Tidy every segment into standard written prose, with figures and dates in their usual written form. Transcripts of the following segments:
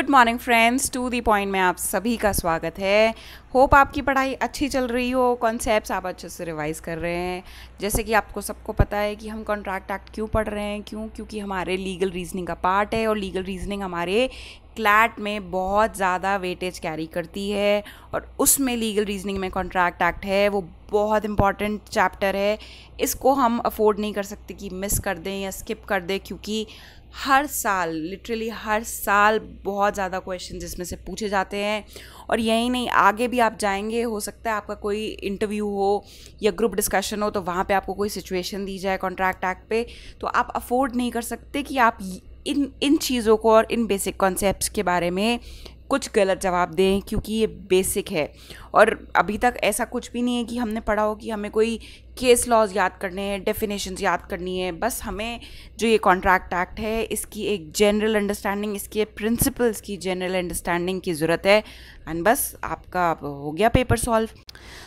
Good morning friends, to the point में आप सभी का स्वागत है। होप आपकी पढ़ाई अच्छी चल रही हो, कॉन्सेप्ट्स आप अच्छे से रिवाइज कर रहे हैं। जैसे कि आपको सबको पता है कि हम कॉन्ट्रैक्ट एक्ट क्यों पढ़ रहे हैं, क्योंकि हमारे लीगल रीजनिंग का पार्ट है और लीगल रीजनिंग हमारे क्लैट में बहुत ज़्यादा वेटेज कैरी करती है और उसमें लीगल रीजनिंग में कॉन्ट्रैक्ट एक्ट है, वो बहुत इंपॉर्टेंट चैप्टर है। इसको हम अफोर्ड नहीं कर सकते कि मिस कर दें या स्किप कर दें, क्योंकि हर साल लिटरली हर साल बहुत ज़्यादा क्वेश्चन इसमें से पूछे जाते हैं। और यही नहीं, आगे भी आप जाएंगे, हो सकता है आपका कोई इंटरव्यू हो या ग्रुप डिस्कशन हो तो वहाँ पे आपको कोई सिचुएशन दी जाए कॉन्ट्रैक्ट एक्ट पे, तो आप अफोर्ड नहीं कर सकते कि आप इन चीज़ों को और इन बेसिक कॉन्सेप्ट्स के बारे में कुछ गलत जवाब दें, क्योंकि ये बेसिक है। और अभी तक ऐसा कुछ भी नहीं है कि हमने पढ़ा हो कि हमें कोई केस लॉज याद करने हैं, डेफिनेशंस याद करनी है। बस हमें जो ये कॉन्ट्रैक्ट एक्ट है इसकी एक जनरल अंडरस्टैंडिंग, इसके प्रिंसिपल्स की जनरल अंडरस्टैंडिंग की ज़रूरत है, एंड बस आपका हो गया पेपर सॉल्व।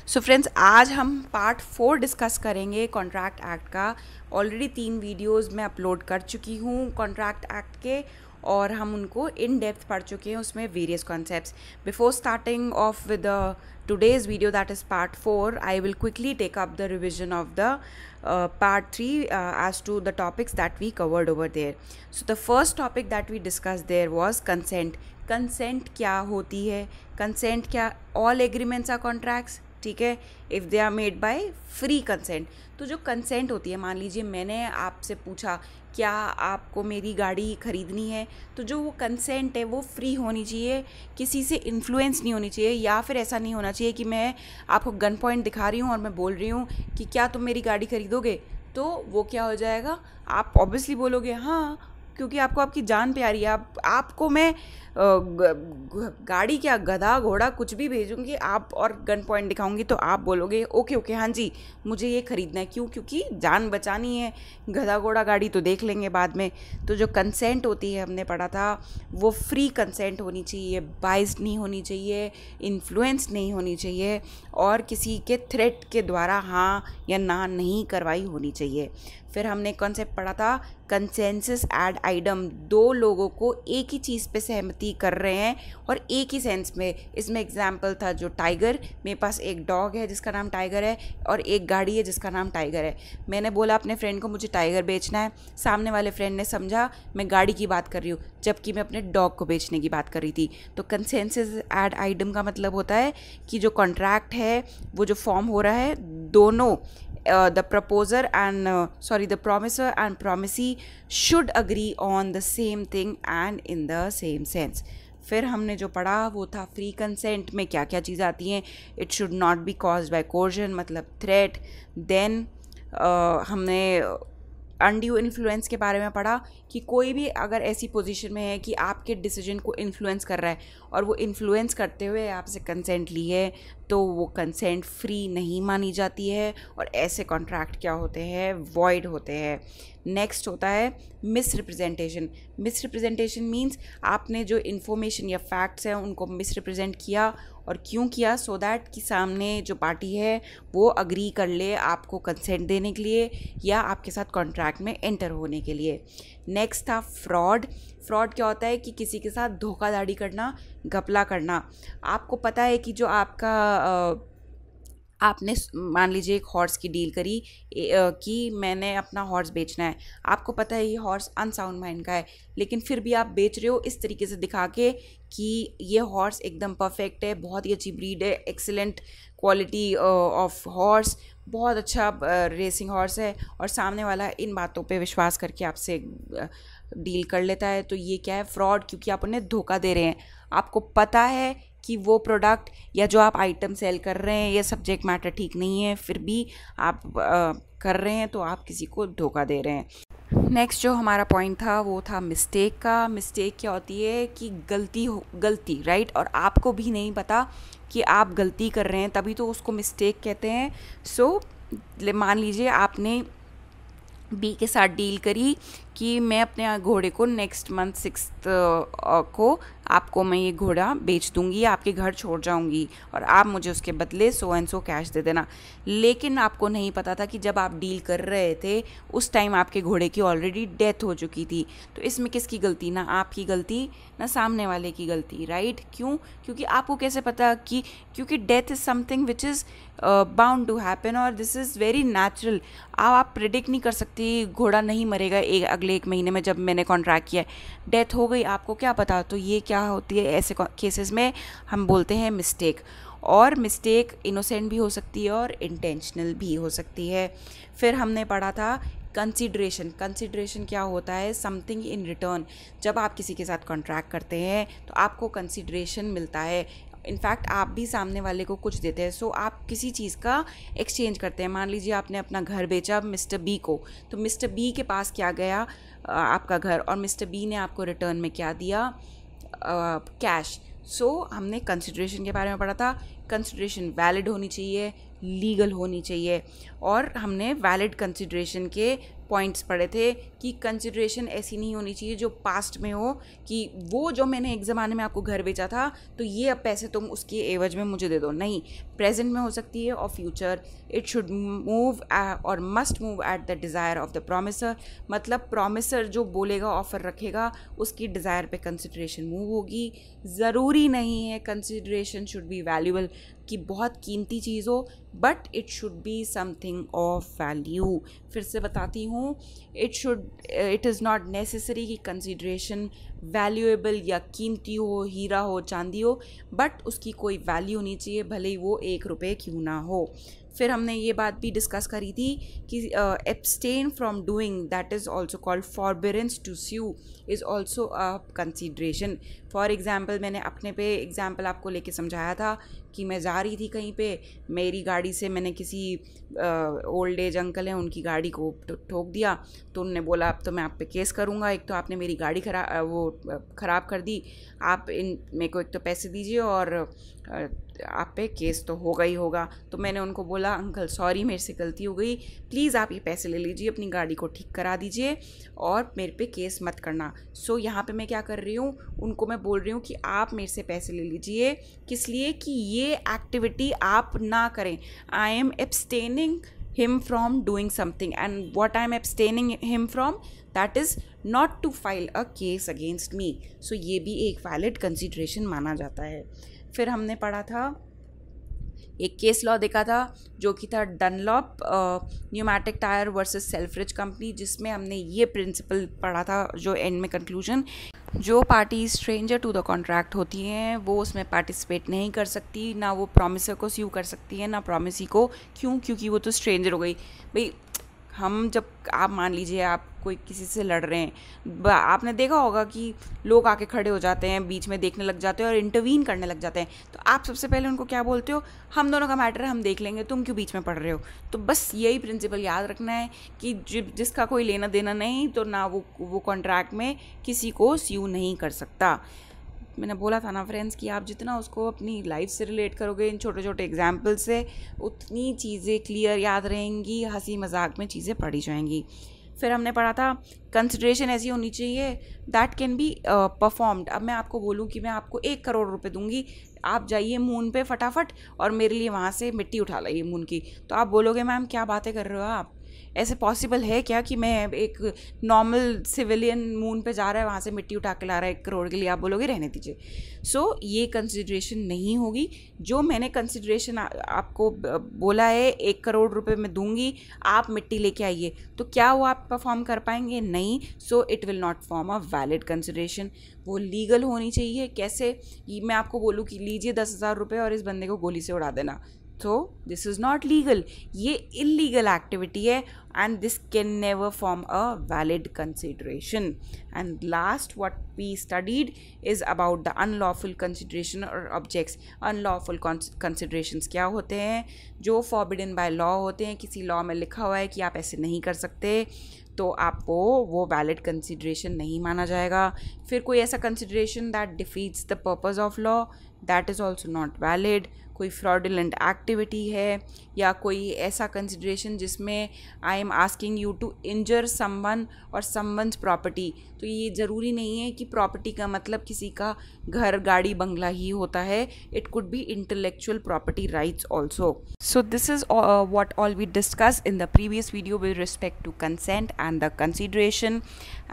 सो फ्रेंड्स, आज हम पार्ट 4 डिस्कस करेंगे कॉन्ट्रैक्ट एक्ट का। ऑलरेडी 3 वीडियोज़ मैं अपलोड कर चुकी हूँ कॉन्ट्रैक्ट एक्ट के, और हम उनको इन डेप्थ पढ़ चुके हैं, उसमें various concepts. Before starting of with today's video, that is part 4, I will quickly take up the revision of the part 3 as to the topics that we covered over there. So the first topic that we discussed there was consent. Consent क्या होती है? Consent क्या? All agreements are contracts, ठीक है, if they are made by free consent. तो जो consent होती है, मान लीजिए मैंने आपसे पूछा क्या आपको मेरी गाड़ी ख़रीदनी है, तो जो वो कंसेंट है वो फ्री होनी चाहिए, किसी से इन्फ्लुएंस नहीं होनी चाहिए, या फिर ऐसा नहीं होना चाहिए कि मैं आपको गन पॉइंट दिखा रही हूँ और मैं बोल रही हूँ कि क्या तुम मेरी गाड़ी ख़रीदोगे। तो वो क्या हो जाएगा, आप ऑब्वियसली बोलोगे हाँ, क्योंकि आपको आपकी जान प्यारी है। आपको मैं गाड़ी क्या, गधा घोड़ा कुछ भी भेजूंगी आप और गन पॉइंट दिखाऊंगी तो आप बोलोगे ओके ओके हाँ जी मुझे ये ख़रीदना है। क्यों? क्योंकि जान बचानी है, गधा घोड़ा गाड़ी तो देख लेंगे बाद में। तो जो कंसेंट होती है, हमने पढ़ा था, वो फ्री कंसेंट होनी चाहिए, बाइस्ड नहीं होनी चाहिए, इन्फ्लुएंस नहीं होनी चाहिए, और किसी के थ्रेट के द्वारा हाँ या ना नहीं करवाई होनी चाहिए। फिर हमने कॉन्सेप्ट पढ़ा था कंसेंसस एड आइडम। दो लोगों को एक ही चीज़ पे सहमति कर रहे हैं और एक ही सेंस में। इसमें एग्जाम्पल था जो टाइगर, मेरे पास एक डॉग है जिसका नाम टाइगर है और एक गाड़ी है जिसका नाम टाइगर है। मैंने बोला अपने फ्रेंड को मुझे टाइगर बेचना है, सामने वाले फ्रेंड ने समझा मैं गाड़ी की बात कर रही हूँ जबकि मैं अपने डॉग को बेचने की बात कर रही थी। तो कंसेंसस एड आइडम का मतलब होता है कि जो कॉन्ट्रैक्ट है वो जो फॉर्म हो रहा है, दोनों the proposer and the promiser and promisee should agree on the same thing and in the same sense. फिर हमने जो पढ़ा वो था फ्री कंसेंट में क्या क्या चीज़ आती हैं। It should not be caused by coercion, मतलब थ्रेट। देन हमने अनड्यू इन्फ्लुएंस के बारे में पढ़ा कि कोई भी अगर ऐसी पोजीशन में है कि आपके डिसीजन को इन्फ्लुएंस कर रहा है और वो इन्फ्लुएंस करते हुए आपसे कंसेंट ली है, तो वो कंसेंट फ्री नहीं मानी जाती है और ऐसे कॉन्ट्रैक्ट क्या होते हैं, वॉइड होते हैं। नेक्स्ट होता है मिसरिप्रेजेंटेशन। मिसरिप्रेजेंटेशन मीन्स आपने जो इन्फॉर्मेशन या फैक्ट्स हैं उनको मिसरिप्रेजेंट किया, और क्यों किया? सो दैट कि सामने जो पार्टी है वो अग्री कर ले आपको कंसेंट देने के लिए या आपके साथ कॉन्ट्रैक्ट में एंटर होने के लिए। नेक्स्ट था फ्रॉड। फ्रॉड क्या होता है कि किसी के साथ धोखाधड़ी करना, घपला करना। आपको पता है कि जो आपका आपने मान लीजिए एक हॉर्स की डील करी कि मैंने अपना हॉर्स बेचना है, आपको पता है ये हॉर्स अनसाउंड माइंड का है, लेकिन फिर भी आप बेच रहे हो इस तरीके से दिखा के कि ये हॉर्स एकदम परफेक्ट है, बहुत ही अच्छी ब्रीड है, एक्सीलेंट क्वालिटी ऑफ हॉर्स, बहुत अच्छा रेसिंग हॉर्स है, और सामने वाला इन बातों पे विश्वास करके आपसे डील कर लेता है। तो ये क्या है? फ्रॉड, क्योंकि आप उन्हें धोखा दे रहे हैं। आपको पता है कि वो प्रोडक्ट या जो आप आइटम सेल कर रहे हैं ये सब्जेक्ट मैटर ठीक नहीं है, फिर भी आप कर रहे हैं, तो आप किसी को धोखा दे रहे हैं। नेक्स्ट जो हमारा पॉइंट था वो था मिस्टेक का। मिस्टेक क्या होती है कि गलती, राइट, और आपको भी नहीं पता कि आप गलती कर रहे हैं, तभी तो उसको मिस्टेक कहते हैं। सो मान लीजिए आपने बी के साथ डील करी कि मैं अपने घोड़े को नेक्स्ट मंथ 6 को आपको मैं ये घोड़ा बेच दूंगी, आपके घर छोड़ जाऊंगी और आप मुझे उसके बदले सो एंड सो कैश दे देना। लेकिन आपको नहीं पता था कि जब आप डील कर रहे थे उस टाइम आपके घोड़े की ऑलरेडी डेथ हो चुकी थी। तो इसमें किसकी गलती? ना आपकी गलती ना सामने वाले की गलती, राइट? क्यों? क्योंकि आपको कैसे पता कि, क्योंकि death is something which is bound to happen और दिस इज़ वेरी नेचुरल। आप प्रिडिक्ट नहीं कर सकती घोड़ा नहीं मरेगा अगले 1 महीने में। जब मैंने कॉन्ट्रैक्ट किया डेथ हो गई, आपको क्या पता? तो ये क्या होती है ऐसे केसेस में, हम बोलते हैं मिस्टेक। और मिस्टेक इनोसेंट भी हो सकती है और इंटेंशनल भी हो सकती है। फिर हमने पढ़ा था कंसिडरेशन। कंसिडरेशन क्या होता है? Something in return. जब आप किसी के साथ कॉन्ट्रैक्ट करते हैं तो आपको कंसिडरेशन मिलता है। इनफैक्ट आप भी सामने वाले को कुछ देते हैं। सो आप किसी चीज़ का एक्सचेंज करते हैं। मान लीजिए आपने अपना घर बेचा मिस्टर बी को, तो मिस्टर बी के पास क्या गया? आपका घर, और मिस्टर बी ने आपको रिटर्न में क्या दिया? कैश। सो हमने कंसिडरेशन के बारे में पढ़ा था। कंसिडरेशन वैलिड होनी चाहिए, लीगल होनी चाहिए। और हमने वैलिड कंसिडरेशन के पॉइंट्स पढ़े थे कि कंसिडरेशन ऐसी नहीं होनी चाहिए जो पास्ट में हो, कि वो जो मैंने एक ज़माने में आपको घर बेचा था तो ये अब पैसे तुम उसके एवज में मुझे दे दो। नहीं, प्रेजेंट में हो सकती है और फ्यूचर। इट शुड मूव और must move at the desire of the promiser. मतलब प्रॉमिसर जो बोलेगा, ऑफर रखेगा, उसकी डिज़ायर पे कंसिडरेशन मूव होगी। ज़रूरी नहीं है कंसिडरेशन शुड बी वैल्यूबल, कि बहुत कीमती चीज़ हो, but it should be something of value. फिर से बताती हूँ, इट इज़ नॉट नेसेसरी कि कंसिडरेशन वैल्यूएबल या कीमती हो, हीरा हो, चांदी हो, बट उसकी कोई वैल्यू होनी चाहिए, भले ही वो 1 रुपये क्यों ना हो। फिर हमने ये बात भी डिस्कस करी थी कि abstain from doing, that is also called forbearance to sue, is also a consideration. For example, मैंने अपने पे एग्ज़ाम्पल आपको लेके समझाया था कि मैं जा रही थी कहीं पे, मेरी गाड़ी से मैंने किसी ओल्ड एज अंकल हैं उनकी गाड़ी को ठोक दिया, तो उन्होंने बोला अब तो मैं आप पे केस करूँगा, एक तो आपने मेरी गाड़ी ख़राब कर दी, आप मेरे को एक तो पैसे दीजिए और आप पे केस तो होगा ही होगा। तो मैंने उनको बोला अंकल सॉरी मेरे से गलती हो गई, प्लीज़ आप ये पैसे ले लीजिए, अपनी गाड़ी को ठीक करा दीजिए और मेरे पे केस मत करना। सो यहाँ पे मैं क्या कर रही हूँ, उनको मैं बोल रही हूँ कि आप मेरे से पैसे ले लीजिए, किस लिए? कि ये एक्टिविटी आप ना करें। I am abstaining him from doing something, and what I'm abstaining him from, that is not to file a case against me. So ये भी एक valid consideration माना जाता है। फिर हमने पढ़ा था, एक केस लॉ देखा था जो कि था Dunlop pneumatic tyre versus Selfridge company, जिसमें हमने ये प्रिंसिपल पढ़ा था जो एंड में कंक्लूजन, जो party stranger to the contract होती हैं वो उसमें पार्टिसिपेट नहीं कर सकती, ना वो प्रॉमिसर को स्यू कर सकती है ना प्रॉमिसी को। क्यों? क्योंकि वो तो स्ट्रेंजर हो गई। भाई हम जब, आप मान लीजिए आप कोई किसी से लड़ रहे हैं, आपने देखा होगा कि लोग आके खड़े हो जाते हैं, बीच में देखने लग जाते हैं और इंटरवीन करने लग जाते हैं। तो आप सबसे पहले उनको क्या बोलते हो? हम दोनों का मैटर है, हम देख लेंगे, तुम क्यों बीच में पड़ रहे हो? तो बस यही प्रिंसिपल याद रखना है कि जिसका कोई लेना देना नहीं, तो ना वो कॉन्ट्रैक्ट में किसी को स्यू नहीं कर सकता। मैंने बोला था ना फ्रेंड्स कि आप जितना उसको अपनी लाइफ से रिलेट करोगे इन छोटे छोटे एग्जाम्पल से, उतनी चीज़ें क्लियर याद रहेंगी, हंसी मजाक में चीज़ें पढ़ी जाएंगी। फिर हमने पढ़ा था कंसिडरेशन ऐसी होनी चाहिए दैट कैन बी परफॉर्म्ड। अब मैं आपको बोलूँ कि मैं आपको 1 करोड़ रुपए दूंगी, आप जाइए मून पे फटाफट और मेरे लिए वहाँ से मिट्टी उठा लाइए मून की, तो आप बोलोगे मैम क्या बातें कर रहे हो आप, ऐसे पॉसिबल है क्या कि मैं एक नॉर्मल सिविलियन मून पे जा रहा है वहाँ से मिट्टी उठा के ला रहा है 1 करोड़ के लिए? आप बोलोगे रहने दीजिए। सो ये कंसिडरेशन नहीं होगी। जो मैंने कंसिडरेशन आपको बोला है 1 करोड़ रुपए मैं दूंगी, आप मिट्टी लेके आइए, तो क्या वो आप परफॉर्म कर पाएंगे? नहीं। So it will not form a valid consideration. वो लीगल होनी चाहिए। कैसे? मैं आपको बोलूँ कि लीजिए 10,000 रुपये और इस बंदे को गोली से उड़ा देना, तो दिस इज़ नॉट लीगल, ये इलीगल एक्टिविटी है and this can never form a valid consideration. And last what we studied is about the unlawful consideration or objects. Unlawful considerations क्या होते हैं? जो forbidden by law होते हैं, किसी law में लिखा हुआ है कि आप ऐसे नहीं कर सकते, तो आपको वो वैलिड कंसिडरेशन नहीं माना जाएगा। फिर कोई ऐसा consideration that defeats the purpose of law, that is also not valid. कोई फ्रॉडुलेंट एक्टिविटी है या कोई ऐसा कंसिडरेशन जिसमें I am asking you to injure someone और समवन्स प्रॉपर्टी। तो ये ज़रूरी नहीं है कि प्रॉपर्टी का मतलब किसी का घर गाड़ी बंगला ही होता है, it could be intellectual property rights also. So this is what all we discussed in the previous video with respect to consent and the consideration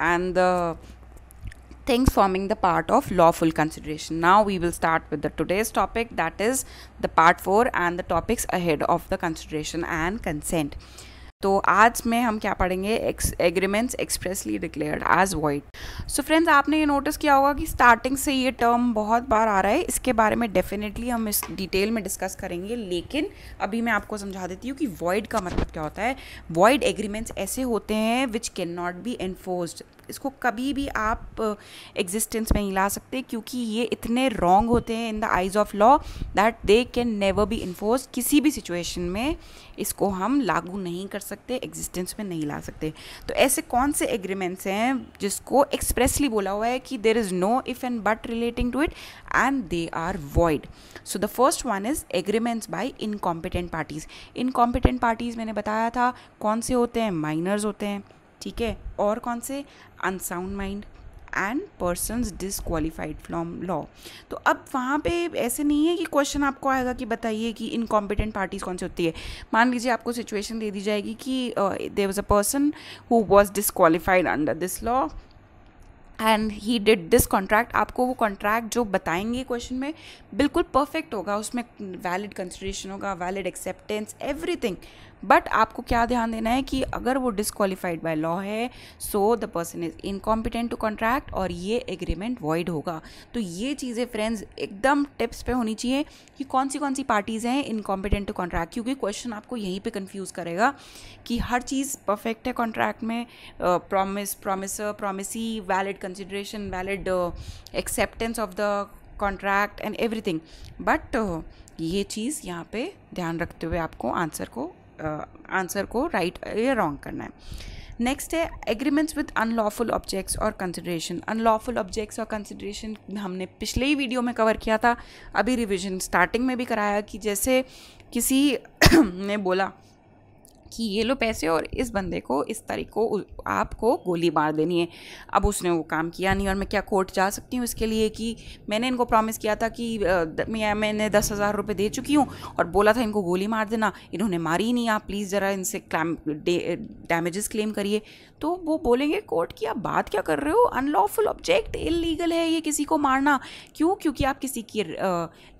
and the things forming the part of lawful consideration. Now we will start with the today's topic, that is the part 4 and the topics ahead of the consideration and consent. तो आज में हम क्या पढ़ेंगे, agreements expressly declared as void. So friends, आपने ये notice किया होगा कि स्टार्टिंग से ये टर्म बहुत बार आ रहा है, इसके बारे में डेफिनेटली हम इस डिटेल में डिस्कस करेंगे, लेकिन अभी मैं आपको समझा देती हूँ कि वॉइड का मतलब क्या होता है। वॉइड एग्रीमेंट्स ऐसे होते हैं which can not be enforced, इसको कभी भी आप एग्जिस्टेंस में नहीं ला सकते, क्योंकि ये इतने रॉन्ग होते हैं in the eyes of law that they can never be enforce. किसी भी सिचुएशन में इसको हम लागू नहीं कर सकते, एग्जिस्टेंस में नहीं ला सकते। तो ऐसे कौन से एग्रीमेंट्स हैं जिसको एक्सप्रेसली बोला हुआ है कि there is no if and but relating to it and they are void. So the first one is agreements by incompetent parties. Incompetent parties मैंने बताया था कौन से होते हैं, माइनर्स होते हैं, ठीक है, और कौन से, unsound mind and persons disqualified from law. तो अब वहाँ पे ऐसे नहीं है कि क्वेश्चन आपको आएगा कि बताइए कि इनकॉम्पिटेंट पार्टीज़ कौन सी होती है। मान लीजिए आपको सिचुएशन दे दी जाएगी कि there was a person who was disqualified under this law and he did this contract. आपको वो कॉन्ट्रैक्ट जो बताएंगे क्वेश्चन में बिल्कुल परफेक्ट होगा, उसमें वैलिड कंसिडरेशन होगा, वैलिड एक्सेप्टेंस, एवरीथिंग। बट आपको क्या ध्यान देना है कि अगर वो डिसक्वालीफाइड बाय लॉ है, so the person is incompetent to contract और ये एग्रीमेंट वॉइड होगा। तो ये चीज़ें फ्रेंड्स एकदम टिप्स पे होनी चाहिए कि कौन सी पार्टीज़ हैं इनकॉम्पिटेंट टू कॉन्ट्रैक्ट, क्योंकि क्वेश्चन आपको यहीं पे कंफ्यूज करेगा कि हर चीज़ परफेक्ट है कॉन्ट्रैक्ट में, promisor, promisee, valid consideration, valid acceptance of the contract and everything, but ये चीज़ यहाँ पे ध्यान रखते हुए आपको आंसर को राइट या रॉन्ग करना है। नेक्स्ट है एग्रीमेंट्स विद अनलॉफुल ऑब्जेक्ट्स और कंसिडरेशन। अनलॉफुल ऑब्जेक्ट्स और कंसिडरेशन हमने पिछले ही वीडियो में कवर किया था, अभी रिवीजन स्टार्टिंग में भी कराया कि जैसे किसी ने बोला कि ये लो पैसे और इस बंदे को इस तारीख को आपको गोली मार देनी है। अब उसने वो काम किया नहीं और मैं क्या कोर्ट जा सकती हूँ इसके लिए कि मैंने इनको प्रॉमिस किया था कि मैंने 10,000 रुपये दे चुकी हूँ और बोला था इनको गोली मार देना, इन्होंने मारी ही नहीं, आप प्लीज़ ज़रा इनसे डैमेजेस क्लेम करिए। तो वो बोलेंगे कोर्ट की आप बात क्या कर रहे हो, अनलॉफुल ऑब्जेक्ट, इलीगल है ये किसी को मारना। क्यों? क्योंकि आप किसी की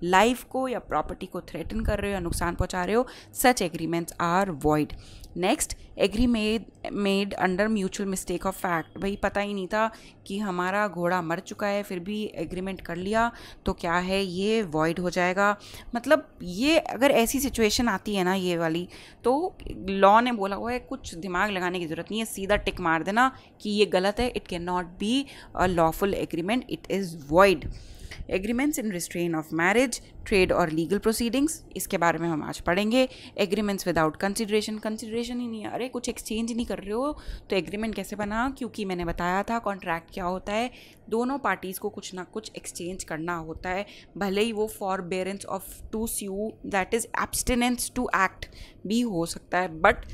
लाइफ को या प्रॉपर्टी को थ्रेटन कर रहे हो या नुकसान पहुँचा रहे हो। Such agreements are void. Next, agreement under mutual mistake of fact. भाई पता ही नहीं था कि हमारा घोड़ा मर चुका है, फिर भी एग्रीमेंट कर लिया, तो क्या है ये वॉइड हो जाएगा। मतलब ये अगर ऐसी सिचुएशन आती है ना ये वाली, तो लॉ ने बोला हुआ है कुछ दिमाग लगाने की ज़रूरत नहीं है, सीधा टिक मार देना कि ये गलत है, it can not be a lawful agreement, it is void. Agreements in restraint of marriage, trade और लीगल प्रोसीडिंग्स, इसके बारे में हम आज पढ़ेंगे। एग्रीमेंट्स विदाउट कंसिडरेशन, कंसिडरेशन ही नहीं है, अरे कुछ एक्सचेंज नहीं कर रहे हो तो एग्रीमेंट कैसे बना? क्योंकि मैंने बताया था कॉन्ट्रैक्ट क्या होता है, दोनों पार्टीज़ को कुछ ना कुछ एक्सचेंज करना होता है, भले ही वो forbearance of to sue that is abstinence to act भी हो सकता है, बट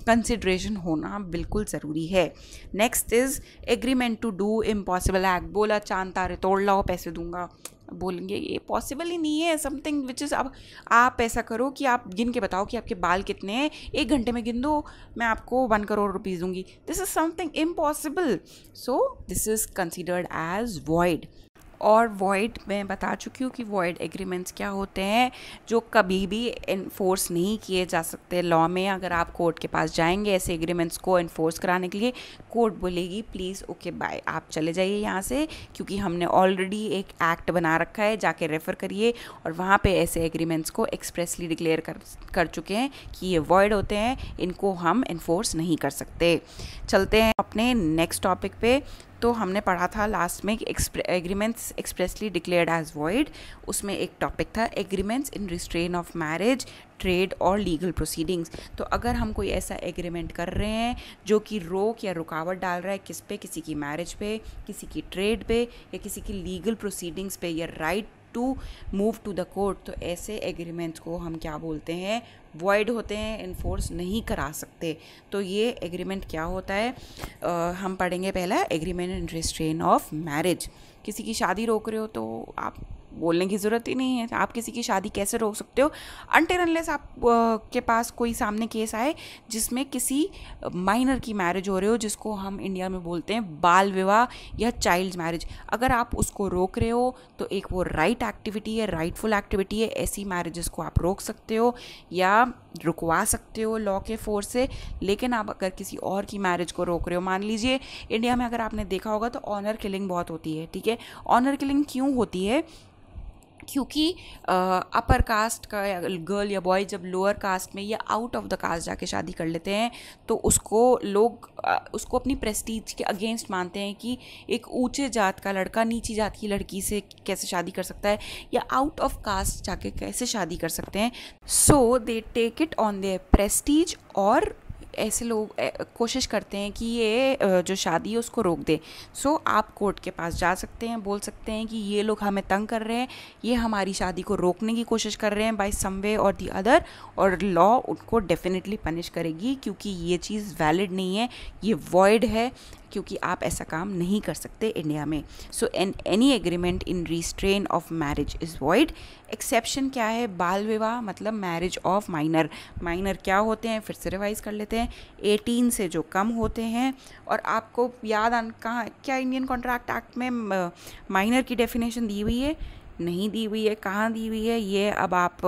कंसिडरेशन होना बिल्कुल ज़रूरी है। Next is agreement to do impossible act. बोला चांद तारे तोड़ लाओ पैसे दूंगा, बोलेंगे ये पॉसिबल ही नहीं है, समथिंग विच इज़, अब आप ऐसा करो कि आप गिन के बताओ कि आपके बाल कितने हैं, 1 घंटे में गिन दो, मैं आपको 1 करोड़ रुपीज़ दूंगी। This is something impossible, so this is considered as void. और वॉइड मैं बता चुकी हूँ कि वॉइड एग्रीमेंट्स क्या होते हैं, जो कभी भी इन्फोर्स नहीं किए जा सकते लॉ में। अगर आप कोर्ट के पास जाएंगे ऐसे एग्रीमेंट्स को इन्फोर्स कराने के लिए, कोर्ट बोलेगी प्लीज़ ओके बाय, आप चले जाइए यहाँ से, क्योंकि हमने ऑलरेडी एक एक्ट बना रखा है, जाके रेफ़र करिए, और वहाँ पे ऐसे एग्रीमेंट्स को एक्सप्रेसली डिक्लेयर कर चुके हैं कि ये वॉइड होते हैं, इनको हम इन्फोर्स नहीं कर सकते। चलते हैं अपने नेक्स्ट टॉपिक पे। तो हमने पढ़ा था लास्ट में कि agreements expressly declared as void, उसमें एक टॉपिक था agreements in restraint of marriage, trade और लीगल प्रोसीडिंग्स। तो अगर हम कोई ऐसा एग्रीमेंट कर रहे हैं जो कि रोक या रुकावट डाल रहा है किस पे, किसी की मैरिज पे, किसी की ट्रेड पे या किसी की लीगल प्रोसीडिंग्स पे या right to move to the court, तो ऐसे एग्रीमेंट्स को हम क्या बोलते हैं, वॉइड होते हैं, इन्फोर्स नहीं करा सकते। तो ये एग्रीमेंट क्या होता है, हम पढ़ेंगे पहला agreement in restraint of marriage. किसी की शादी रोक रहे हो तो आप बोलने की ज़रूरत ही नहीं है, आप किसी की शादी कैसे रोक सकते हो, अनटिल अनलेस आप के पास कोई सामने केस आए जिसमें किसी माइनर की मैरिज हो रही हो, जिसको हम इंडिया में बोलते हैं बाल विवाह या चाइल्ड मैरिज। अगर आप उसको रोक रहे हो तो एक वो राइट एक्टिविटी है, राइटफुल एक्टिविटी है, ऐसी मैरिजेस को आप रोक सकते हो या रुकवा सकते हो लॉ के फोर्स से। लेकिन आप अगर किसी और की मैरिज को रोक रहे हो, मान लीजिए इंडिया में अगर आपने देखा होगा तो ऑनर किलिंग बहुत होती है, ठीक है। ऑनर किलिंग क्यों होती है, क्योंकि अपर कास्ट का गर्ल या बॉय जब लोअर कास्ट में या आउट ऑफ द कास्ट जाके शादी कर लेते हैं तो उसको लोग उसको अपनी प्रेस्टीज के अगेंस्ट मानते हैं कि एक ऊंचे जात का लड़का नीची जात की लड़की से कैसे शादी कर सकता है या आउट ऑफ कास्ट जाके कैसे शादी कर सकते हैं। So they take it on their prestige और ऐसे लोग कोशिश करते हैं कि ये जो शादी है उसको रोक दे। सो आप कोर्ट के पास जा सकते हैं, बोल सकते हैं कि ये लोग हमें तंग कर रहे हैं, ये हमारी शादी को रोकने की कोशिश कर रहे हैं बाय सम वे और दी अदर, और लॉ उनको डेफिनेटली पनिश करेगी क्योंकि ये चीज़ वैलिड नहीं है, ये वॉइड है, क्योंकि आप ऐसा काम नहीं कर सकते इंडिया में। So any agreement in restraint of marriage is void. Exception क्या है, बाल विवाह मतलब मैरिज ऑफ माइनर। माइनर क्या होते हैं, फिर से रिवाइज कर लेते हैं, 18 से जो कम होते हैं। और आपको याद कहाँ क्या इंडियन कॉन्ट्रैक्ट एक्ट में माइनर की डेफिनेशन दी हुई है, नहीं दी हुई है, कहाँ दी हुई है, ये अब आप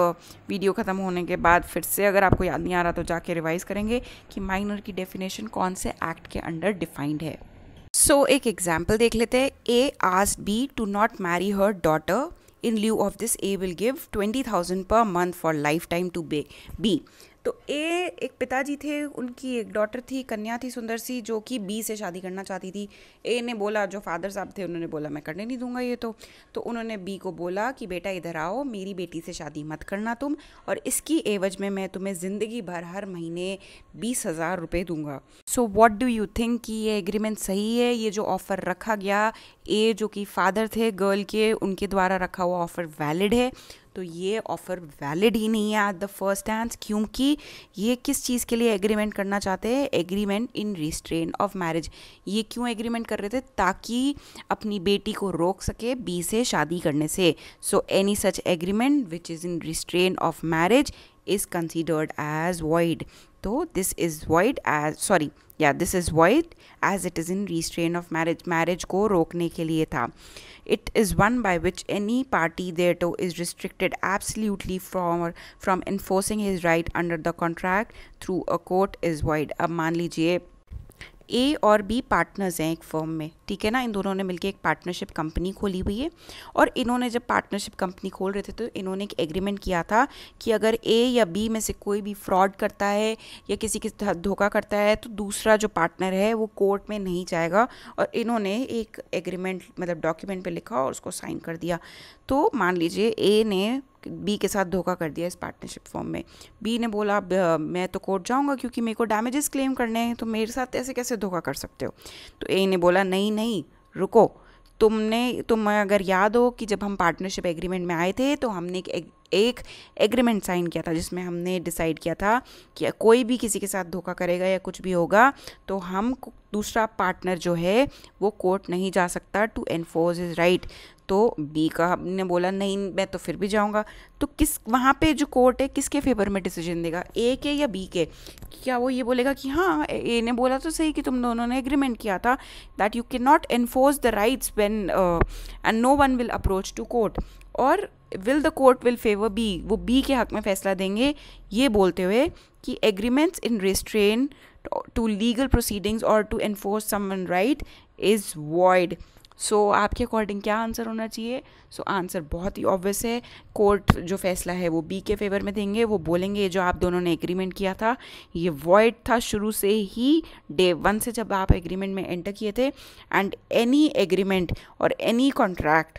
वीडियो ख़त्म होने के बाद फिर से अगर आपको याद नहीं आ रहा तो जाके रिवाइज़ करेंगे कि माइनर की डेफिनेशन कौन से एक्ट के अंडर डिफाइंड है। सो एक एग्जाम्पल देख लेते हैं। A asked B to not marry her daughter, in lieu of this A will give 20,000 per month for lifetime to B. तो ए एक पिताजी थे, उनकी एक डॉटर थी, कन्या थी सुंदर सी, जो कि बी से शादी करना चाहती थी। ए ने बोला, जो फादर साहब थे उन्होंने बोला मैं करने नहीं दूंगा ये तो उन्होंने बी को बोला कि बेटा इधर आओ, मेरी बेटी से शादी मत करना तुम, और इसकी एवज में मैं तुम्हें ज़िंदगी भर हर महीने 20,000 रुपये दूंगा। So what do you think कि ये एग्रीमेंट सही है? ये जो ऑफ़र रखा गया, ए जो कि फादर थे गर्ल के, उनके द्वारा रखा हुआ ऑफ़र वैलिड है? तो ये ऑफ़र वैलिड ही नहीं है एट द फर्स्ट चांस, क्योंकि ये किस चीज़ के लिए एग्रीमेंट करना चाहते हैं, agreement in restraint of marriage. ये क्यों एग्रीमेंट कर रहे थे? ताकि अपनी बेटी को रोक सके बी से शादी करने से। So any such agreement which is in restraint of marriage is considered as void. So this is void as it is in restraint of marriage. Marriage को रोकने के लिए था। It is one by which any party thereto is restricted absolutely from enforcing his right under the contract through a court is void. अब मान लीजिए ए और B partners हैं एक फर्म में, ठीक है ना। इन दोनों ने मिलकर एक पार्टनरशिप कंपनी खोली हुई है, और इन्होंने जब पार्टनरशिप कंपनी खोल रहे थे तो इन्होंने एक एग्रीमेंट किया था कि अगर ए या बी में से कोई भी फ्रॉड करता है या किसी के साथ धोखा करता है तो दूसरा जो पार्टनर है वो कोर्ट में नहीं जाएगा। और इन्होंने एक एग्रीमेंट मतलब डॉक्यूमेंट पे लिखा और उसको साइन कर दिया। तो मान लीजिए ए ने बी के साथ धोखा कर दिया इस पार्टनरशिप फॉर्म में। बी ने बोला मैं तो कोर्ट जाऊंगा क्योंकि मेरे को डैमेजेस क्लेम करने हैं, तो मेरे साथ ऐसे कैसे धोखा कर सकते हो? तो ए ने बोला नहीं रुको, तुम अगर याद हो कि जब हम पार्टनरशिप एग्रीमेंट में आए थे तो हमने एक एग्रीमेंट साइन किया था जिसमें हमने डिसाइड किया था कि कोई भी किसी के साथ धोखा करेगा या कुछ भी होगा तो हम दूसरा पार्टनर जो है वो कोर्ट नहीं जा सकता टू एनफोर्स हिज राइट। तो बी का ने बोला नहीं मैं तो फिर भी जाऊंगा। तो किस वहाँ पे जो कोर्ट है किसके फेवर में डिसीजन देगा, ए के या बी के? क्या वो ये बोलेगा कि हाँ ए ने बोला तो सही कि तुम दोनों ने एग्रीमेंट किया था that you can not enforce the rights when and no one will approach to court, और will the court will favour B, वो बी के हक में फैसला देंगे ये बोलते हुए कि agreements in restraint to legal proceedings और to enforce someone right is void. So आपके अकॉर्डिंग क्या आंसर होना चाहिए? सो आंसर बहुत ही ऑब्वियस है, कोर्ट जो फैसला है वो बी के फेवर में देंगे। वो बोलेंगे जो आप दोनों ने एग्रीमेंट किया था ये वॉइड था शुरू से ही, डे 1 से जब आप एग्रीमेंट में एंटर किए थे। एंड एनी एग्रीमेंट और any contract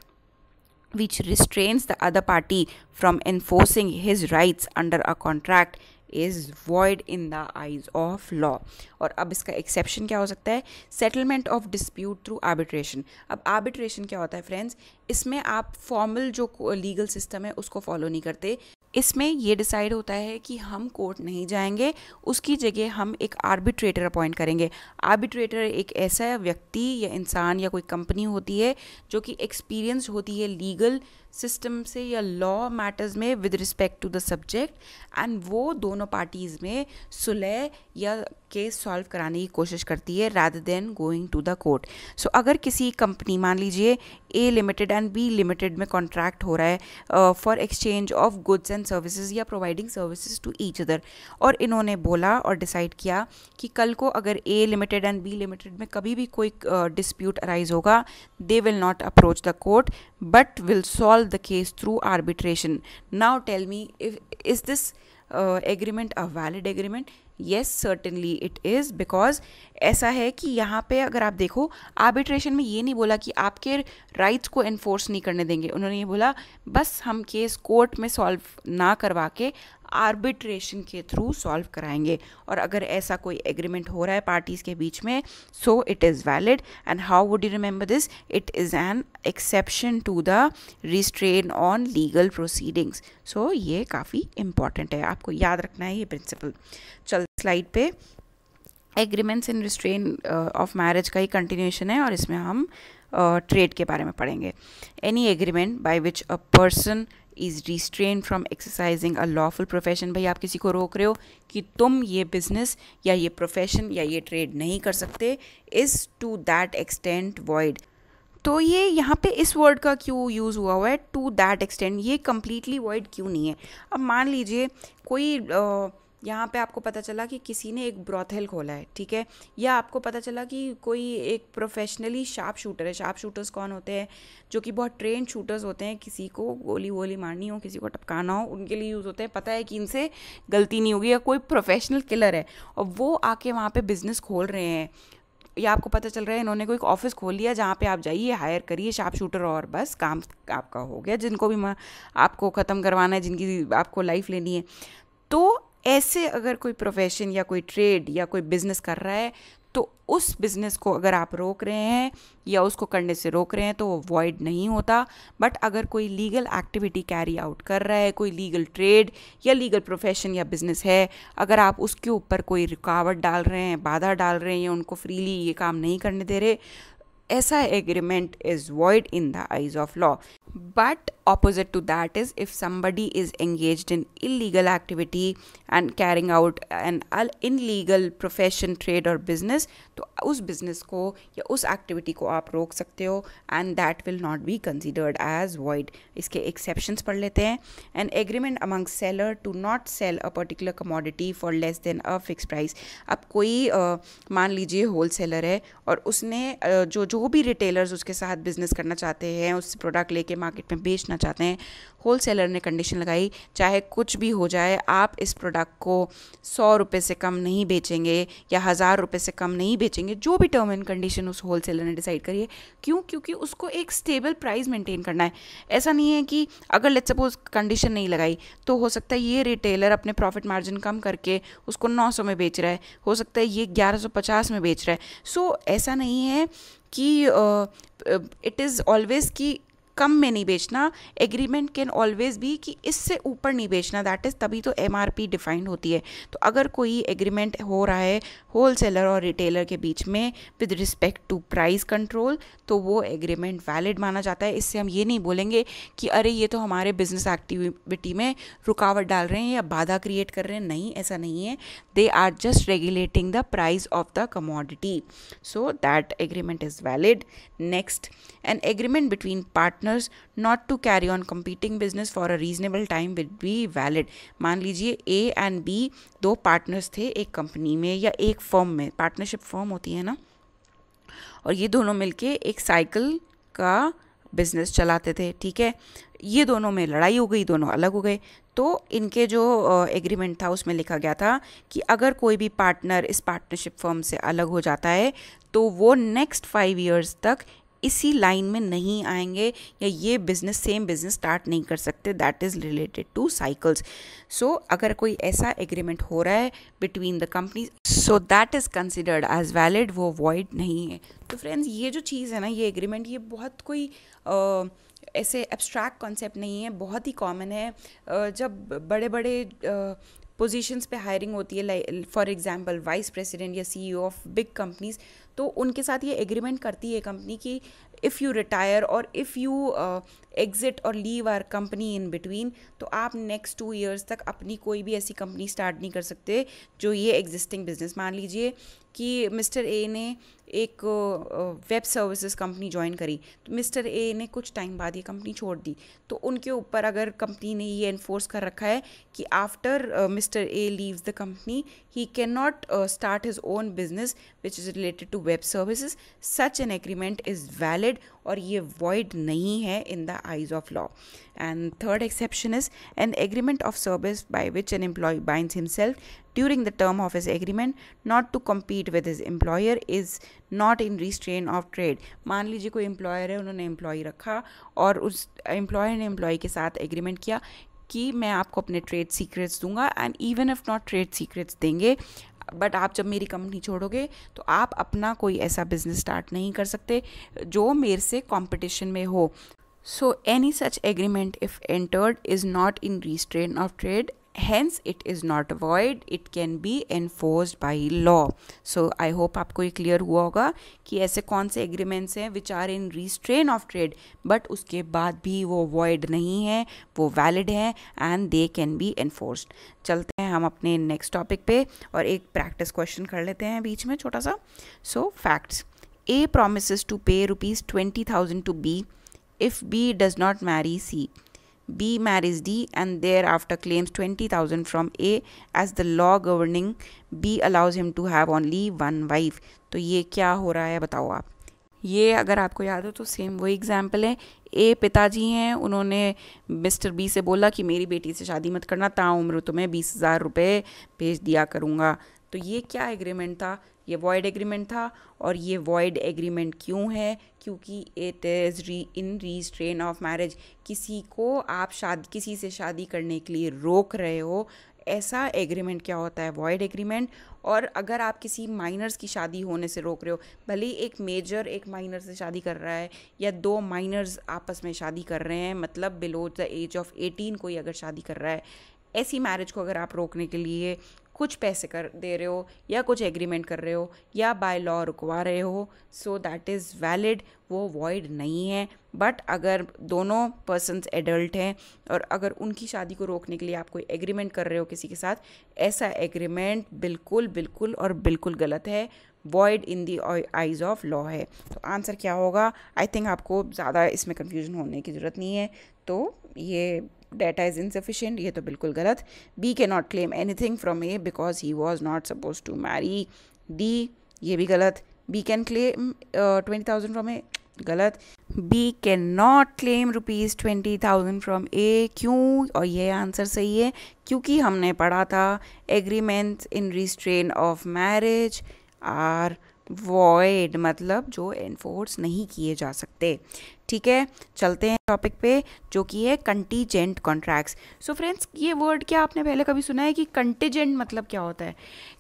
which restrains the other party from enforcing his rights under a contract is void in the eyes of law. और अब इसका एक्सेप्शन क्या हो सकता है? Settlement of dispute through arbitration. अब आर्बिट्रेशन क्या होता है फ्रेंड्स? इसमें आप फॉर्मल जो लीगल सिस्टम है उसको फॉलो नहीं करते। इसमें ये डिसाइड होता है कि हम कोर्ट नहीं जाएंगे, उसकी जगह हम एक आर्बिट्रेटर अपॉइंट करेंगे। आर्बिट्रेटर एक ऐसा व्यक्ति या इंसान या कोई कंपनी होती है जो कि एक्सपीरियंस होती है लीगल सिस्टम से या लॉ मैटर्स में with respect to the subject, and वो दोनों पार्टीज़ में सुलह या केस सॉल्व कराने की कोशिश करती है rather than going to the court. So अगर किसी कंपनी, मान लीजिए A limited and B limited में कॉन्ट्रैक्ट हो रहा है for exchange of goods and services या providing services to each other, और इन्होंने बोला और डिसाइड किया कि कल को अगर ए लिमिटेड एंड बी लिमिटेड में कभी भी कोई डिस्प्यूट अराइज होगा, they will not approach the court but will solve the case through arbitration. Now tell me, is this agreement a valid agreement? Yes, certainly it is, because ऐसा है कि यहाँ पे अगर आप देखो, आर्बिट्रेशन में ये नहीं बोला कि आपके राइट्स को इन्फोर्स नहीं करने देंगे। उन्होंने ये बोला बस हम केस कोर्ट में सॉल्व ना करवा के आर्बिट्रेशन के थ्रू सॉल्व कराएंगे। और अगर ऐसा कोई एग्रीमेंट हो रहा है पार्टीज़ के बीच में, so it is valid. And how would you remember this? It is an exception to the restraint on legal proceedings. So ये काफ़ी इंपॉर्टेंट है, आपको याद रखना है ये प्रिंसिपल। चल स्लाइड पे agreements in restraint of marriage का ही कंटिन्यूशन है, और इसमें हम ट्रेड के बारे में पढ़ेंगे। Any agreement by which a person is restrain from exercising a lawful profession. भाई आप किसी को रोक रहे हो कि तुम ये बिजनेस या ये प्रोफेशन या ये ट्रेड नहीं कर सकते, is to that extent void. तो ये यहाँ पे इस वर्ड का क्यों यूज़ हुआ है, टू दैट एक्सटेंट? ये कम्प्लीटली वॉइड क्यों नहीं है? अब मान लीजिए कोई यहाँ पे आपको पता चला कि किसी ने एक ब्रॉथेल खोला है, ठीक है, या आपको पता चला कि कोई एक प्रोफेशनली शार्प शूटर है। शार्प शूटर्स कौन होते हैं? जो कि बहुत ट्रेंड शूटर्स होते हैं, किसी को गोली वोली मारनी हो, किसी को टपकाना हो, उनके लिए यूज़ होते हैं। पता है कि इनसे गलती नहीं होगी, या कोई प्रोफेशनल किलर है और वो आके वहाँ पे बिजनेस खोल रहे हैं, या आपको पता चल रहा है इन्होंने कोई ऑफिस खोल लिया जहाँ पे आप जाइए, हायर करिए शार्प शूटर और बस काम आपका हो गया। जिनको भी आपको ख़त्म करवाना है, जिनकी आपको लाइफ लेनी है, तो ऐसे अगर कोई प्रोफेशन या कोई ट्रेड या कोई बिज़नेस कर रहा है, तो उस बिज़नेस को अगर आप रोक रहे हैं या उसको करने से रोक रहे हैं तो वो वॉइड नहीं होता। बट अगर कोई लीगल एक्टिविटी कैरी आउट कर रहा है, कोई लीगल ट्रेड या लीगल प्रोफेशन या बिज़नेस है, अगर आप उसके ऊपर कोई रुकावट डाल रहे हैं, बाधा डाल रहे हैं, या उनको फ्रीली ये काम नहीं करने दे रहे, ऐसा agreement is void in the eyes of law. But opposite to that is if somebody is engaged in illegal activity and carrying out an illegal profession, trade or business, तो उस business को या उस activity को आप रोक सकते हो, and that will not be considered as void. इसके exceptions पढ़ लेते हैं। An agreement among seller to not sell a particular commodity for less than a fixed price. अब कोई मान लीजिए wholesaler है और उसने जो भी retailers उसके साथ business करना चाहते हैं, उससे प्रोडक्ट लेके मार्केट में बेचना चाहते हैं, होलसेलर ने कंडीशन लगाई चाहे कुछ भी हो जाए, आप इस प्रोडक्ट को 100 रुपये से कम नहीं बेचेंगे या 1000 रुपये से कम नहीं बेचेंगे, जो भी टर्म एंड कंडीशन उस होलसेलर ने डिसाइड करी है। क्यों? क्योंकि उसको एक स्टेबल प्राइस मेंटेन करना है। ऐसा नहीं है कि अगर लेट्स सपोज कंडीशन नहीं लगाई तो हो सकता है ये रिटेलर अपने प्रॉफिट मार्जिन कम करके उसको 900 में बेच रहा है, हो सकता है ये 1150 में बेच रहा है। सो ऐसा नहीं है कि इट इज़ ऑलवेज कि कम में नहीं बेचना। एग्रीमेंट कैन ऑलवेज बी कि इससे ऊपर नहीं बेचना, दैट इज़ तभी तो MRP डिफाइंड होती है। तो अगर कोई एग्रीमेंट हो रहा है होलसेलर और रिटेलर के बीच में with respect to price control, तो वो एग्रीमेंट वैलिड माना जाता है। इससे हम ये नहीं बोलेंगे कि अरे ये तो हमारे बिजनेस एक्टिविटी में रुकावट डाल रहे हैं या बाधा क्रिएट कर रहे हैं। नहीं, ऐसा नहीं है। They are just regulating the price of the commodity, so that agreement is valid. Next, an agreement between partners not to carry on competing business for a reasonable time will be valid. मान लीजिए A and B दो partners थे एक company में या एक firm में, partnership firm होती है ना, और ये दोनों मिलके एक साइकिल का बिजनेस चलाते थे, ठीक है। ये दोनों में लड़ाई हो गई, दोनों अलग हो गए। तो इनके जो एग्रीमेंट था उसमें लिखा गया था कि अगर कोई भी पार्टनर इस पार्टनरशिप फर्म से अलग हो जाता है तो वो नेक्स्ट 5 years तक इसी लाइन में नहीं आएंगे या ये बिजनेस सेम बिजनेस स्टार्ट नहीं कर सकते, that is related to cycles. So अगर कोई ऐसा एग्रीमेंट हो रहा है between the companies, so that is considered as valid, वो वॉइड नहीं है. तो फ्रेंड्स ये जो चीज़ है ना, ये एग्रीमेंट, ये बहुत कोई ऐसे एब्स्ट्रैक्ट कॉन्सेप्ट नहीं है, बहुत ही कॉमन है. जब बड़े बड़े पोजीशंस पे हायरिंग होती है, फॉर एग्जांपल वाइस प्रेसिडेंट या सीईओ ऑफ बिग कंपनीज, तो उनके साथ ये एग्रीमेंट करती है कंपनी कि इफ़ यू रिटायर और इफ़ यू एग्जिट और leave our company in between, तो आप नेक्स्ट 2 years तक अपनी कोई भी ऐसी कंपनी स्टार्ट नहीं कर सकते जो ये एग्जिस्टिंग बिजनेस. मान लीजिए कि मिस्टर ए ने एक वेब सर्विसेज कंपनी ज्वाइन करी, तो मिस्टर ए ने कुछ टाइम बाद ये कंपनी छोड़ दी, तो उनके ऊपर अगर कंपनी ने ये एनफोर्स कर रखा है कि after mister A leaves the company he can not start his own business which is related to web services, such an agreement is valid और ये वॉइड नहीं है in the eyes of law. And third exception is an agreement of service by which an employee binds himself during the term of his agreement not to compete with his employer is not in restraint of trade. मान लीजिए कोई employer है, उन्होंने employee रखा और उस employer ने employee के साथ एग्रीमेंट किया कि मैं आपको अपने ट्रेड सीक्रेट्स दूंगा, and even if not trade secrets देंगे, बट आप जब मेरी कंपनी छोड़ोगे तो आप अपना कोई ऐसा बिजनेस स्टार्ट नहीं कर सकते जो मेरे से कंपटीशन में हो. So any such agreement if entered is not in restraint of trade, hence it is not void, it can be enforced by law. So I hope आपको ये clear हुआ होगा कि ऐसे कौन से agreements हैं which are in restraint of trade but उसके बाद भी वो void नहीं है, वो valid है and they can be enforced. चलते हैं हम अपने next topic पे और एक practice question कर लेते हैं बीच में छोटा सा. So facts. A promises to pay ₹20,000 to B if B does not marry C. B marries D and thereafter claims 20,000 from A as the law governing B allows him to have only one wife. तो ये क्या हो रहा है बताओ आप. ये अगर आपको याद हो तो सेम वही एग्जाम्पल है. ए पिताजी हैं, उन्होंने मिस्टर बी से बोला कि मेरी बेटी से शादी मत करना, ताउम्र तुम्हें 20,000 रुपये भेज दिया करूँगा. तो ये क्या एग्रीमेंट था? ये वॉइड एग्रीमेंट था. और ये वॉइड एग्रीमेंट क्यों है? क्योंकि it is in restraint of marriage. किसी को आप किसी से शादी करने के लिए रोक रहे हो, ऐसा एग्रीमेंट क्या होता है? Void agreement. और अगर आप किसी माइनर्स की शादी होने से रोक रहे हो, भले एक मेजर एक माइनर से शादी कर रहा है या 2 माइनर्स आपस में शादी कर रहे हैं, मतलब बिलो द एज ऑफ 18 कोई अगर शादी कर रहा है, ऐसी मैरिज को अगर आप रोकने के लिए कुछ पैसे कर दे रहे हो या कुछ एग्रीमेंट कर रहे हो या बाय लॉ रुकवा रहे हो, सो दैट इज़ वैलिड, वो वॉइड नहीं है. बट अगर दोनों पर्सन्स एडल्ट हैं और अगर उनकी शादी को रोकने के लिए आप कोई एग्रीमेंट कर रहे हो किसी के साथ, ऐसा एग्रीमेंट बिल्कुल बिल्कुल और बिल्कुल गलत है, void in the eyes of law है. तो आंसर क्या होगा? आई थिंक आपको ज़्यादा इसमें कन्फ्यूजन होने की ज़रूरत नहीं है. तो ये डेटा इज़ इनसफिशिएंट, ये तो बिल्कुल गलत. B can not claim anything from A because he was not suppose to marry. D, ये भी गलत. B can claim 20,000 from A, गलत. B can not claim ₹20,000 from A. क्यों? और ये आंसर सही है क्योंकि हमने पढ़ा था agreements in restraint of marriage are void, मतलब जो एनफोर्स नहीं किए जा सकते. ठीक है, चलते हैं टॉपिक पे जो कि है कंटीजेंट कॉन्ट्रैक्ट्स. सो फ्रेंड्स, ये वर्ड क्या आपने पहले कभी सुना है कि कंटीजेंट मतलब क्या होता है?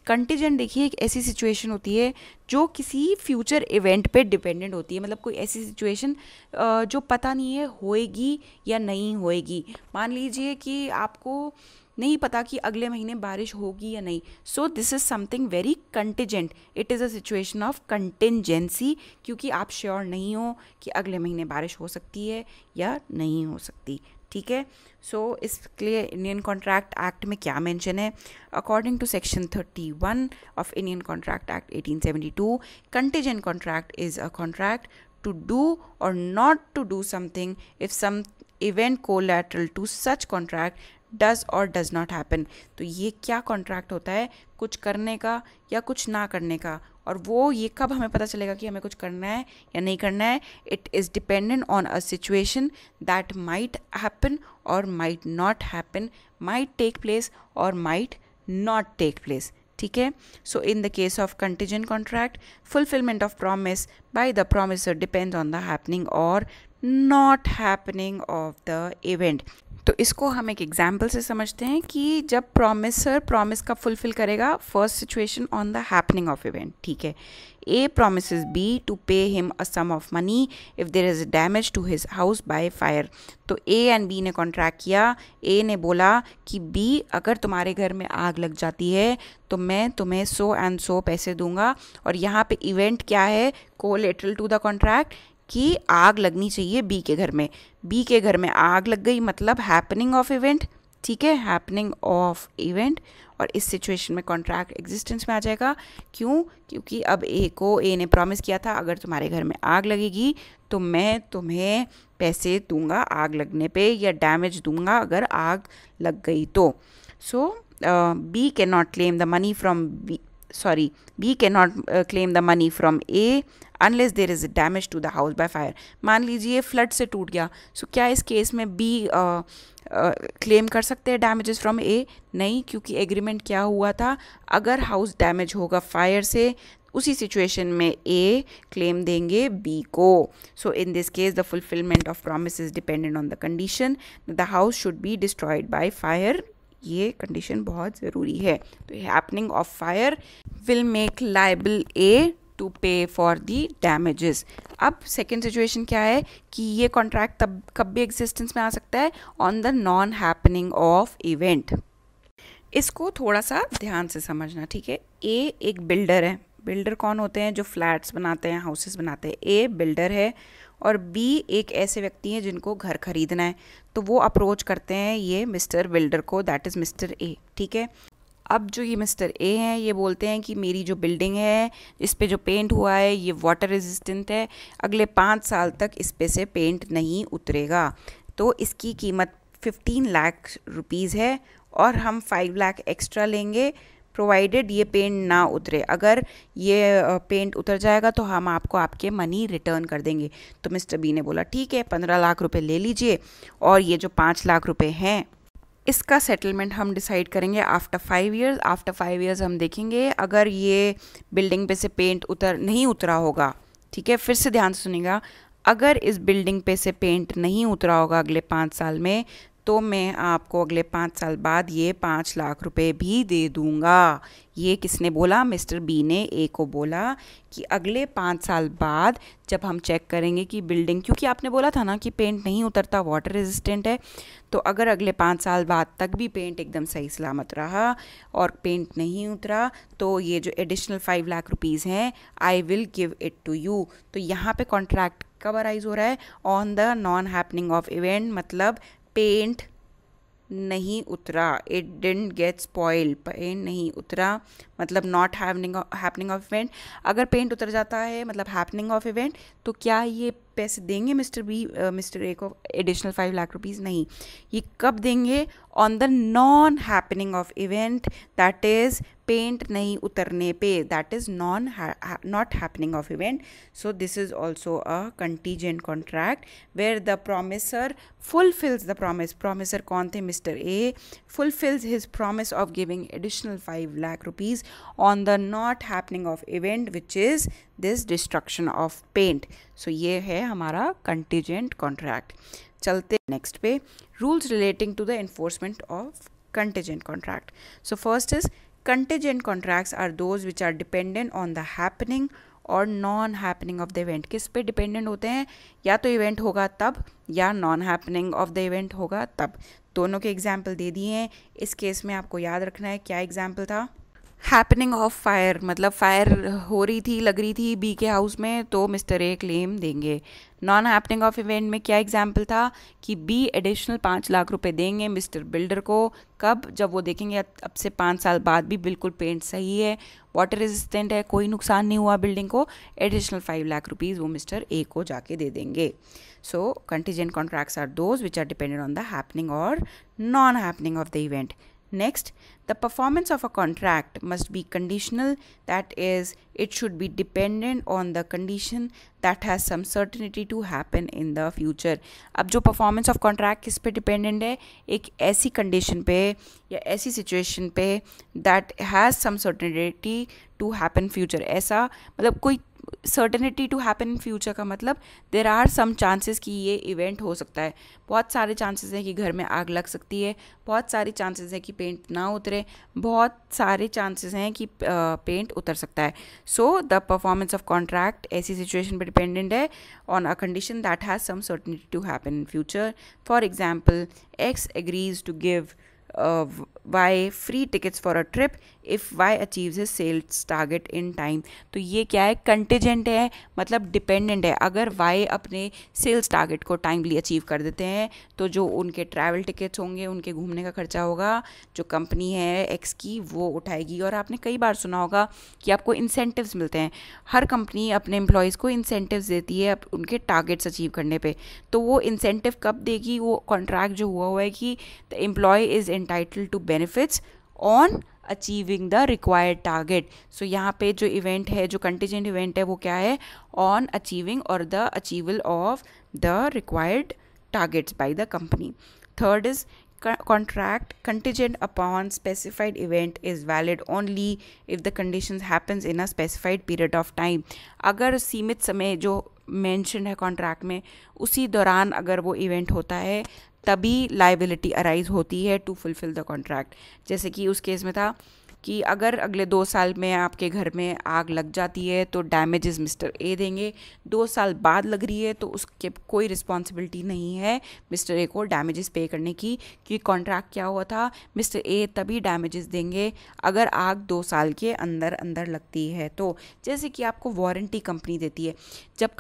कंटीजेंट देखिए एक ऐसी सिचुएशन होती है जो किसी फ्यूचर इवेंट पे डिपेंडेंट होती है, मतलब कोई ऐसी सिचुएशन जो पता नहीं है होएगी या नहीं होएगी. मान लीजिए कि आपको नहीं पता कि अगले महीने बारिश होगी या नहीं, सो this is something very contingent. It is a situation of contingency, क्योंकि आप श्योर नहीं हो कि अगले महीने बारिश हो सकती है या नहीं हो सकती. ठीक है, सो इसके इंडियन कॉन्ट्रैक्ट एक्ट में क्या मेंशन है? According to section 31 of Indian contract act 1872, contingent contract is a contract to do or not to do something if some event collateral to such contract does or does not happen. तो ये क्या contract होता है? कुछ करने का या कुछ ना करने का. और वो ये कब हमें पता चलेगा कि हमें कुछ करना है या नहीं करना है? It is dependent on a situation that might happen और might not happen, might take place और माइट नॉट टेक प्लेस. ठीक है. So in the case of contingent contract, fulfilment of promise by the promisor depends on the happening और not happening of the event. तो इसको हम एक example से समझते हैं कि जब प्रॉमिसर प्रॉमिस का फुलफिल करेगा, first situation on the happening of event. ठीक है. A promises B to pay him a sum of money if there is damage to his house by fire. तो A एंड B ने contract किया. A ने बोला कि B, अगर तुम्हारे घर में आग लग जाती है तो मैं तुम्हें 100 एंड 100 पैसे दूंगा. और यहाँ पे इवेंट क्या है, कोलेटरल टू द कॉन्ट्रैक्ट, कि आग लगनी चाहिए B के घर में. B के घर में आग लग गई, मतलब हैपनिंग ऑफ इवेंट. ठीक है, हैपनिंग ऑफ इवेंट. और इस सिचुएशन में कॉन्ट्रैक्ट एग्जिस्टेंस में आ जाएगा. क्यों? क्योंकि अब ए ने प्रॉमिस किया था, अगर तुम्हारे घर में आग लगेगी तो मैं तुम्हें पैसे दूंगा आग लगने पे, या डैमेज दूंगा अगर आग लग गई तो. So B can not claim the money from B cannot claim the money from A unless there is damage to the house by fire. मान लीजिए फ्लड से टूट गया, सो क्या इस केस में B क्लेम कर सकते हैं डैमेजेस फ्रॉम A? नहीं, क्योंकि एग्रीमेंट क्या हुआ था, अगर हाउस डैमेज होगा फायर से, उसी सिचुएशन में A क्लेम देंगे B को. So in this case the fulfilment of promise is dependent on the condition the house should be destroyed by fire. ये कंडीशन बहुत ज़रूरी है. तो happening of fire will make liable A to pay for the damages. अब second situation क्या है कि ये कॉन्ट्रैक्ट तब कब भी एग्जिस्टेंस में आ सकता है, on the non happening of event. इसको थोड़ा सा ध्यान से समझना. ठीक है. A एक बिल्डर है. बिल्डर कौन होते हैं? जो फ्लैट्स बनाते हैं, हाउसेस बनाते हैं. A बिल्डर है और B एक ऐसे व्यक्ति हैं जिनको घर खरीदना है. तो वो अप्रोच करते हैं ये मिस्टर बिल्डर को, दैट इज़ मिस्टर A. ठीक है. अब जो ये मिस्टर A हैं, ये बोलते हैं कि मेरी जो बिल्डिंग है, इस पे जो पेंट हुआ है ये वाटर रेजिस्टेंट है, अगले 5 साल तक इस पे से पेंट नहीं उतरेगा. तो इसकी कीमत 15 लाख रुपीज़ है और हम 5 लाख एक्स्ट्रा लेंगे प्रोवाइडेड ये पेंट ना उतरे. अगर ये पेंट उतर जाएगा तो हम आपको आपके मनी रिटर्न कर देंगे. तो मिस्टर B ने बोला ठीक है, 15 लाख रुपए ले लीजिए और ये जो 5 लाख रुपए हैं इसका सेटलमेंट हम डिसाइड करेंगे आफ्टर 5 ईयर्स. आफ्टर 5 ईयर्स हम देखेंगे अगर ये बिल्डिंग पे से पेंट नहीं उतरा होगा. ठीक है, फिर से ध्यान से सुनिएगा. अगर इस बिल्डिंग पे से पेंट नहीं उतरा होगा अगले 5 साल में, तो मैं आपको अगले 5 साल बाद ये 5 लाख रुपए भी दे दूंगा. ये किसने बोला? मिस्टर B ने A को बोला कि अगले 5 साल बाद जब हम चेक करेंगे कि बिल्डिंग, क्योंकि आपने बोला था ना कि पेंट नहीं उतरता, वाटर रेजिस्टेंट है, तो अगर अगले 5 साल बाद तक भी पेंट एकदम सही सलामत रहा और पेंट नहीं उतरा, तो ये जो एडिशनल 5 लाख रुपीज़ हैं, I will give it to you. तो यहाँ पे कॉन्ट्रैक्ट कब अराइज हो रहा है? On the non happening of event, मतलब पेंट नहीं उतरा, it didn't get spoil. Paint नहीं उतरा मतलब नॉट हैपनिंग ऑफ इवेंट. अगर पेंट उतर जाता है मतलब हैपनिंग ऑफ इवेंट, तो क्या ये पैसे देंगे मिस्टर A को एडिशनल 5 लाख रुपीज़? नहीं. ये कब देंगे? On the non happening of event, that is paint नहीं उतरने पे, that is not happening of event. So this is also a contingent contract where the promisor fulfills the promise. Promiser कौन थे? Mister A fulfills his promise of giving additional 5 lakh rupees on the not happening of event, which is this destruction of paint. So ये है हमारा contingent contract. चलते next पे, rules relating to the enforcement of contingent contract. So first is contingent contracts are those which are dependent on the happening और non happening of the event. किस पे dependent होते हैं? या तो इवेंट होगा तब, या non happening of the event होगा तब. दोनों के एग्जाम्पल दे दिए हैं. इस केस में आपको याद रखना है क्या एग्जाम्पल था. हैपनिंग ऑफ फायर मतलब फायर हो रही थी, लग रही थी B के हाउस में, तो मिस्टर A क्लेम देंगे. नॉन हैपनिंग ऑफ इवेंट में क्या एग्जाम्पल था कि B एडिशनल 5 लाख रुपए देंगे मिस्टर बिल्डर को. कब? जब वो देखेंगे अब से 5 साल बाद भी बिल्कुल पेंट सही है, वाटर रेजिस्टेंट है, कोई नुकसान नहीं हुआ बिल्डिंग को. एडिशनल 5 लाख रुपीज़ वो मिस्टर A को जाके दे देंगे. So contingent contracts are those which are dependent on the happening और non happening of the event. Next, the performance of a contract must be conditional, that is, it should be dependent on the condition that has some certainty to happen in the future. अब जो performance of contract किस पे dependent है, एक ऐसी condition पे या ऐसी situation पे that has some certainty to happen future. ऐसा मतलब कोई certainty to happen in future का मतलब देर आर सम चांसेस कि ये इवेंट हो सकता है. बहुत सारे चांसेस हैं कि घर में आग लग सकती है, बहुत सारे चांसेस हैं कि पेंट ना उतरे, बहुत सारे चांसेस हैं कि पेंट उतर सकता है. So the performance of contract ऐसी सिचुएशन पर डिपेंडेंट है on a condition that has some certainty to happen in future. For example, X agrees to give Y free tickets for a trip if Y achieves his sales target in time. तो ये क्या है, contingent है, मतलब dependent है. अगर Y अपने sales target को टाइमली अचीव कर देते हैं तो जो उनके ट्रैवल टिकट्स होंगे, उनके घूमने का खर्चा होगा, जो कंपनी है एक्स की वो उठाएगी. और आपने कई बार सुना होगा कि आपको इंसेंटिव्स मिलते हैं. हर कंपनी अपने एम्प्लॉयज़ को इंसेंटिव्स देती है उनके टारगेट्स अचीव करने पे. तो वो इंसेंटिव कब देगी, वो कॉन्ट्रैक्ट जो हुआ है कि the employee is entitled to benefits on achieving the required target. So यहाँ पे जो इवेंट है, जो कंटिजेंट इवेंट है, वो क्या है, on achieving or the achievable of the required targets by the company. Third is contract contingent upon specified event is valid only if the conditions happens in a specified period of time. अगर सीमित समय जो mention है contract में, उसी दौरान अगर वो इवेंट होता है तभी लाइबिलिटी अराइज होती है टू फुलफिल द कॉन्ट्रैक्ट. जैसे कि उस केस में था कि अगर अगले 2 साल में आपके घर में आग लग जाती है तो डैमेजेस मिस्टर ए देंगे. 2 साल बाद लग रही है तो उसके कोई रिस्पॉन्सिबिलिटी नहीं है मिस्टर ए को डैमेजेस पे करने की, क्योंकि कॉन्ट्रैक्ट क्या हुआ था, मिस्टर ए तभी डैमेजेस देंगे अगर आग 2 साल के अंदर अंदर लगती है. तो जैसे कि आपको वारंटी कंपनी देती है, जब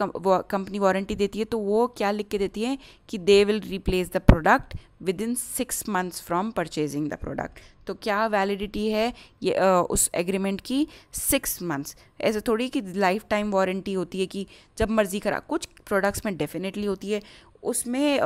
कंपनी वारंटी देती है तो वो क्या लिख के देती है कि they will replace the product with in 6 months from purchasing the product. तो क्या वैलिडिटी है ये उस एग्रीमेंट की, 6 months. ऐसे थोड़ी कि लाइफ टाइम वारंटी होती है कि जब मर्ज़ी करा. कुछ प्रोडक्ट्स में डेफिनेटली होती है, उसमें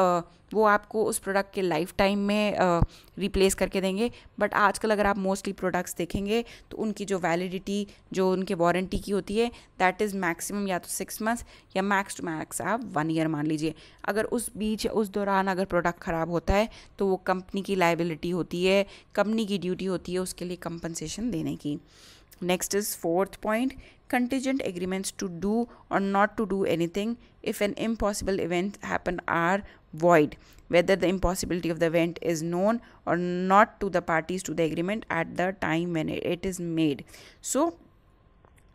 वो आपको उस प्रोडक्ट के लाइफ टाइम में रिप्लेस करके देंगे. बट आजकल अगर आप मोस्टली प्रोडक्ट्स देखेंगे तो उनकी जो वैलिडिटी, जो उनके वारंटी की होती है, दैट इज़ मैक्सिमम या तो 6 months या मैक्स टू मैक्स आप 1 year मान लीजिए. अगर उस बीच उस दौरान अगर प्रोडक्ट ख़राब होता है तो वो कंपनी की लाइबिलिटी होती है, कंपनी की ड्यूटी होती है उसके लिए कंपनसेशन देने की. Next is fourth point, contingent agreements to do or not to do anything if an impossible event happen are void, whether the impossibility of the event is known or not to the parties to the agreement at the time when it is made. So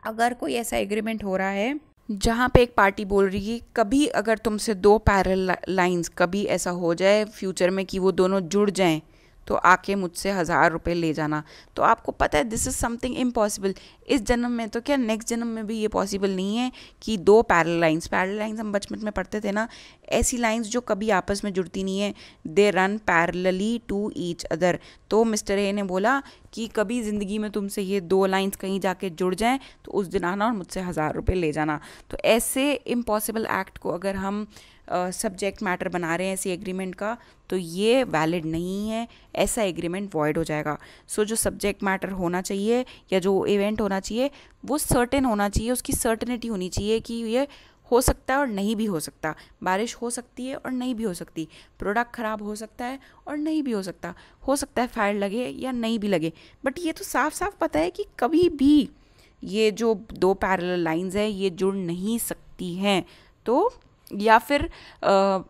अगर कोई ऐसा agreement हो रहा है जहाँ पे एक party बोल रही है कभी अगर तुमसे 2 पैरेलल लाइंस कभी ऐसा हो जाए फ्यूचर में कि वो दोनों जुड़ जाएं तो आके मुझसे 1000 रुपये ले जाना, तो आपको पता है दिस इज़ समथिंग इम्पॉसिबल. इस जन्म में तो क्या नेक्स्ट जन्म में भी ये पॉसिबल नहीं है कि 2 पैरेलल लाइंस हम बचपन में पढ़ते थे ना, ऐसी लाइंस जो कभी आपस में जुड़ती नहीं है, they run parallelly to each other. तो मिस्टर ए ने बोला कि कभी ज़िंदगी में तुमसे ये 2 लाइंस कहीं जाके जुड़ जाएं तो उस दिन आना और मुझसे 1000 रुपये ले जाना. तो ऐसे इम्पॉसिबल एक्ट को अगर हम सब्जेक्ट मैटर बना रहे हैं ऐसी एग्रीमेंट का तो ये वैलिड नहीं है, ऐसा एग्रीमेंट वॉइड हो जाएगा. सो जो सब्जेक्ट मैटर होना चाहिए या जो इवेंट होना चाहिए वो सर्टेन होना चाहिए, उसकी सर्टेनिटी होनी चाहिए कि ये हो सकता है और नहीं भी हो सकता. बारिश हो सकती है और नहीं भी हो सकती, प्रोडक्ट ख़राब हो सकता है और नहीं भी हो सकता है फायर लगे या नहीं भी लगे. बट ये तो साफ साफ पता है कि कभी भी ये जो 2 पैरेलल लाइंस है ये जुड़ नहीं सकती हैं. तो या फिर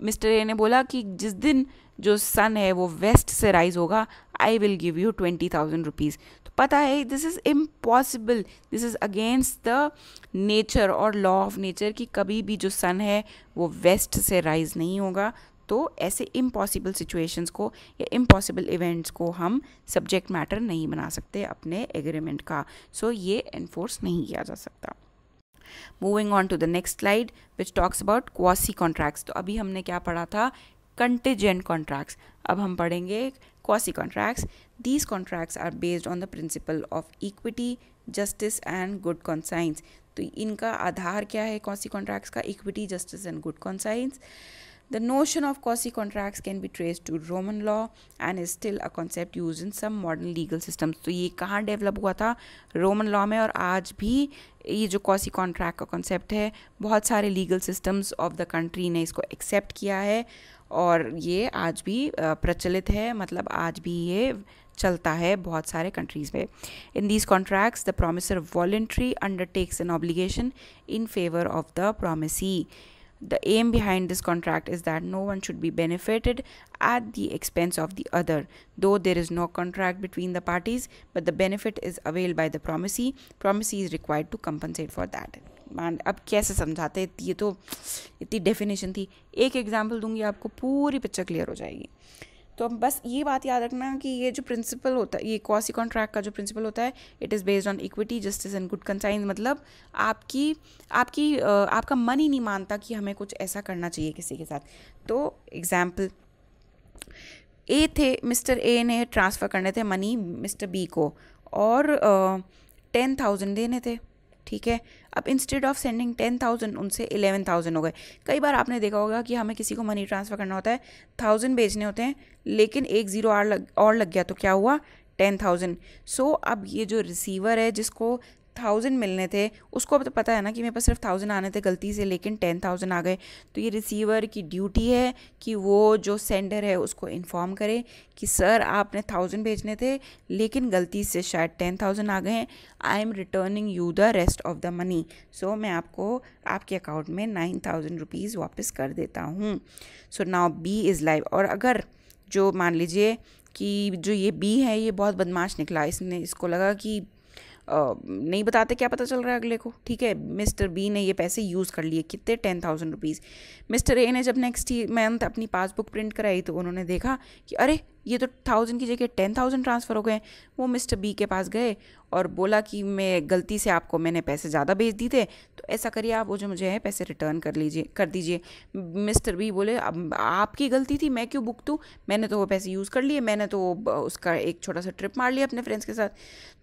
मिस्टर ए ने बोला कि जिस दिन जो सन है वो वेस्ट से राइज होगा, आई विल गिव यू 20,000 रुपीज़. तो पता है this is impossible, this is against the nature और लॉ ऑफ नेचर कि कभी भी जो सन है वो वेस्ट से राइज नहीं होगा. तो ऐसे इम्पॉसिबल सिचुएशंस को या इम्पॉसिबल इवेंट्स को हम सब्जेक्ट मैटर नहीं बना सकते अपने एग्रीमेंट का. सो ये एनफोर्स नहीं किया जा सकता. Moving on to the next slide which talks about quasi contracts. तो अभी हमने क्या पढ़ा था, contingent contracts. अब हम पढ़ेंगे quasi contracts. These contracts are based on the principle of equity, justice and good conscience. तो इनका आधार क्या है quasi contracts का, equity, justice and good conscience. The notion of quasi contracts can be traced to Roman law and is still a concept used in some modern legal systems. तो ये कहाँ develop हुआ था? रोमन लॉ में, और आज भी ये जो quasi contract का कॉन्सेप्ट है बहुत सारे legal systems of the country ने इसको एक्सेप्ट किया है और ये आज भी प्रचलित है, मतलब आज भी ये चलता है बहुत सारे कंट्रीज़ में. In these contracts the promisor voluntary undertakes an obligation in favour of the promisee. The aim behind this contract is that no one should be benefited at the expense of the other, though there is no contract between the parties, but the benefit is availed by the promisee. Promisee is required to compensate for that. अब कैसे समझाते हैं, ये तो इतनी definition थी. एक example दूंगी आपको, पूरी पिक्चर क्लियर हो जाएगी. तो बस ये बात याद रखना कि ये जो प्रिंसिपल होता है, ये क्वासी कॉन्ट्रैक्ट का जो प्रिंसिपल होता है, it is based on equity, justice and good conscience. मतलब आपका मन ही नहीं मानता कि हमें कुछ ऐसा करना चाहिए किसी के साथ. तो एग्जाम्पल ए थे, मिस्टर ए ने ट्रांसफ़र करने थे मनी मिस्टर बी को और 10,000 देने थे. ठीक है, अब इंस्टेड ऑफ सेंडिंग 10,000 उनसे 11,000 हो गए. कई बार आपने देखा होगा कि हमें किसी को मनी ट्रांसफ़र करना होता है, 1,000 भेजने होते हैं, लेकिन एक ज़ीरो और लग गया, तो क्या हुआ? 10,000. सो अब ये जो रिसीवर है जिसको 1,000 मिलने थे, उसको अब तो पता है ना कि मेरे पास सिर्फ 1,000 आने थे गलती से, लेकिन 10,000 आ गए. तो ये रिसीवर की ड्यूटी है कि वो जो सेंडर है उसको इन्फॉर्म करे कि सर आपने 1,000 भेजने थे लेकिन गलती से शायद 10,000 आ गए हैं. I am returning you the rest of the money. So मैं आपको आपके अकाउंट में 9,000 रुपीज़ वापस कर देता हूँ. So now B is live. और अगर जो मान लीजिए कि जो ये बी है ये बहुत बदमाश निकला, इसको लगा कि नहीं बताते क्या पता चल रहा है अगले को. ठीक है, मिस्टर बी ने ये पैसे यूज़ कर लिए, कितने? 10,000 रुपीज़. मिस्टर ए ने जब नेक्स्ट मंथ अपनी पासबुक प्रिंट कराई तो उन्होंने देखा कि अरे ये तो 1,000 की जगह 10,000 ट्रांसफ़र हो गए. वो मिस्टर बी के पास गए और बोला कि मैं गलती से मैंने पैसे ज़्यादा भेज दिए थे, तो ऐसा करिए आप वो जो मुझे है पैसे रिटर्न कर दीजिए. मिस्टर बी बोले अब आपकी गलती थी, मैं क्यों भुगतूं, मैंने तो वो पैसे यूज़ कर लिए, मैंने तो उसका एक छोटा सा ट्रिप मार लिया अपने फ्रेंड्स के साथ.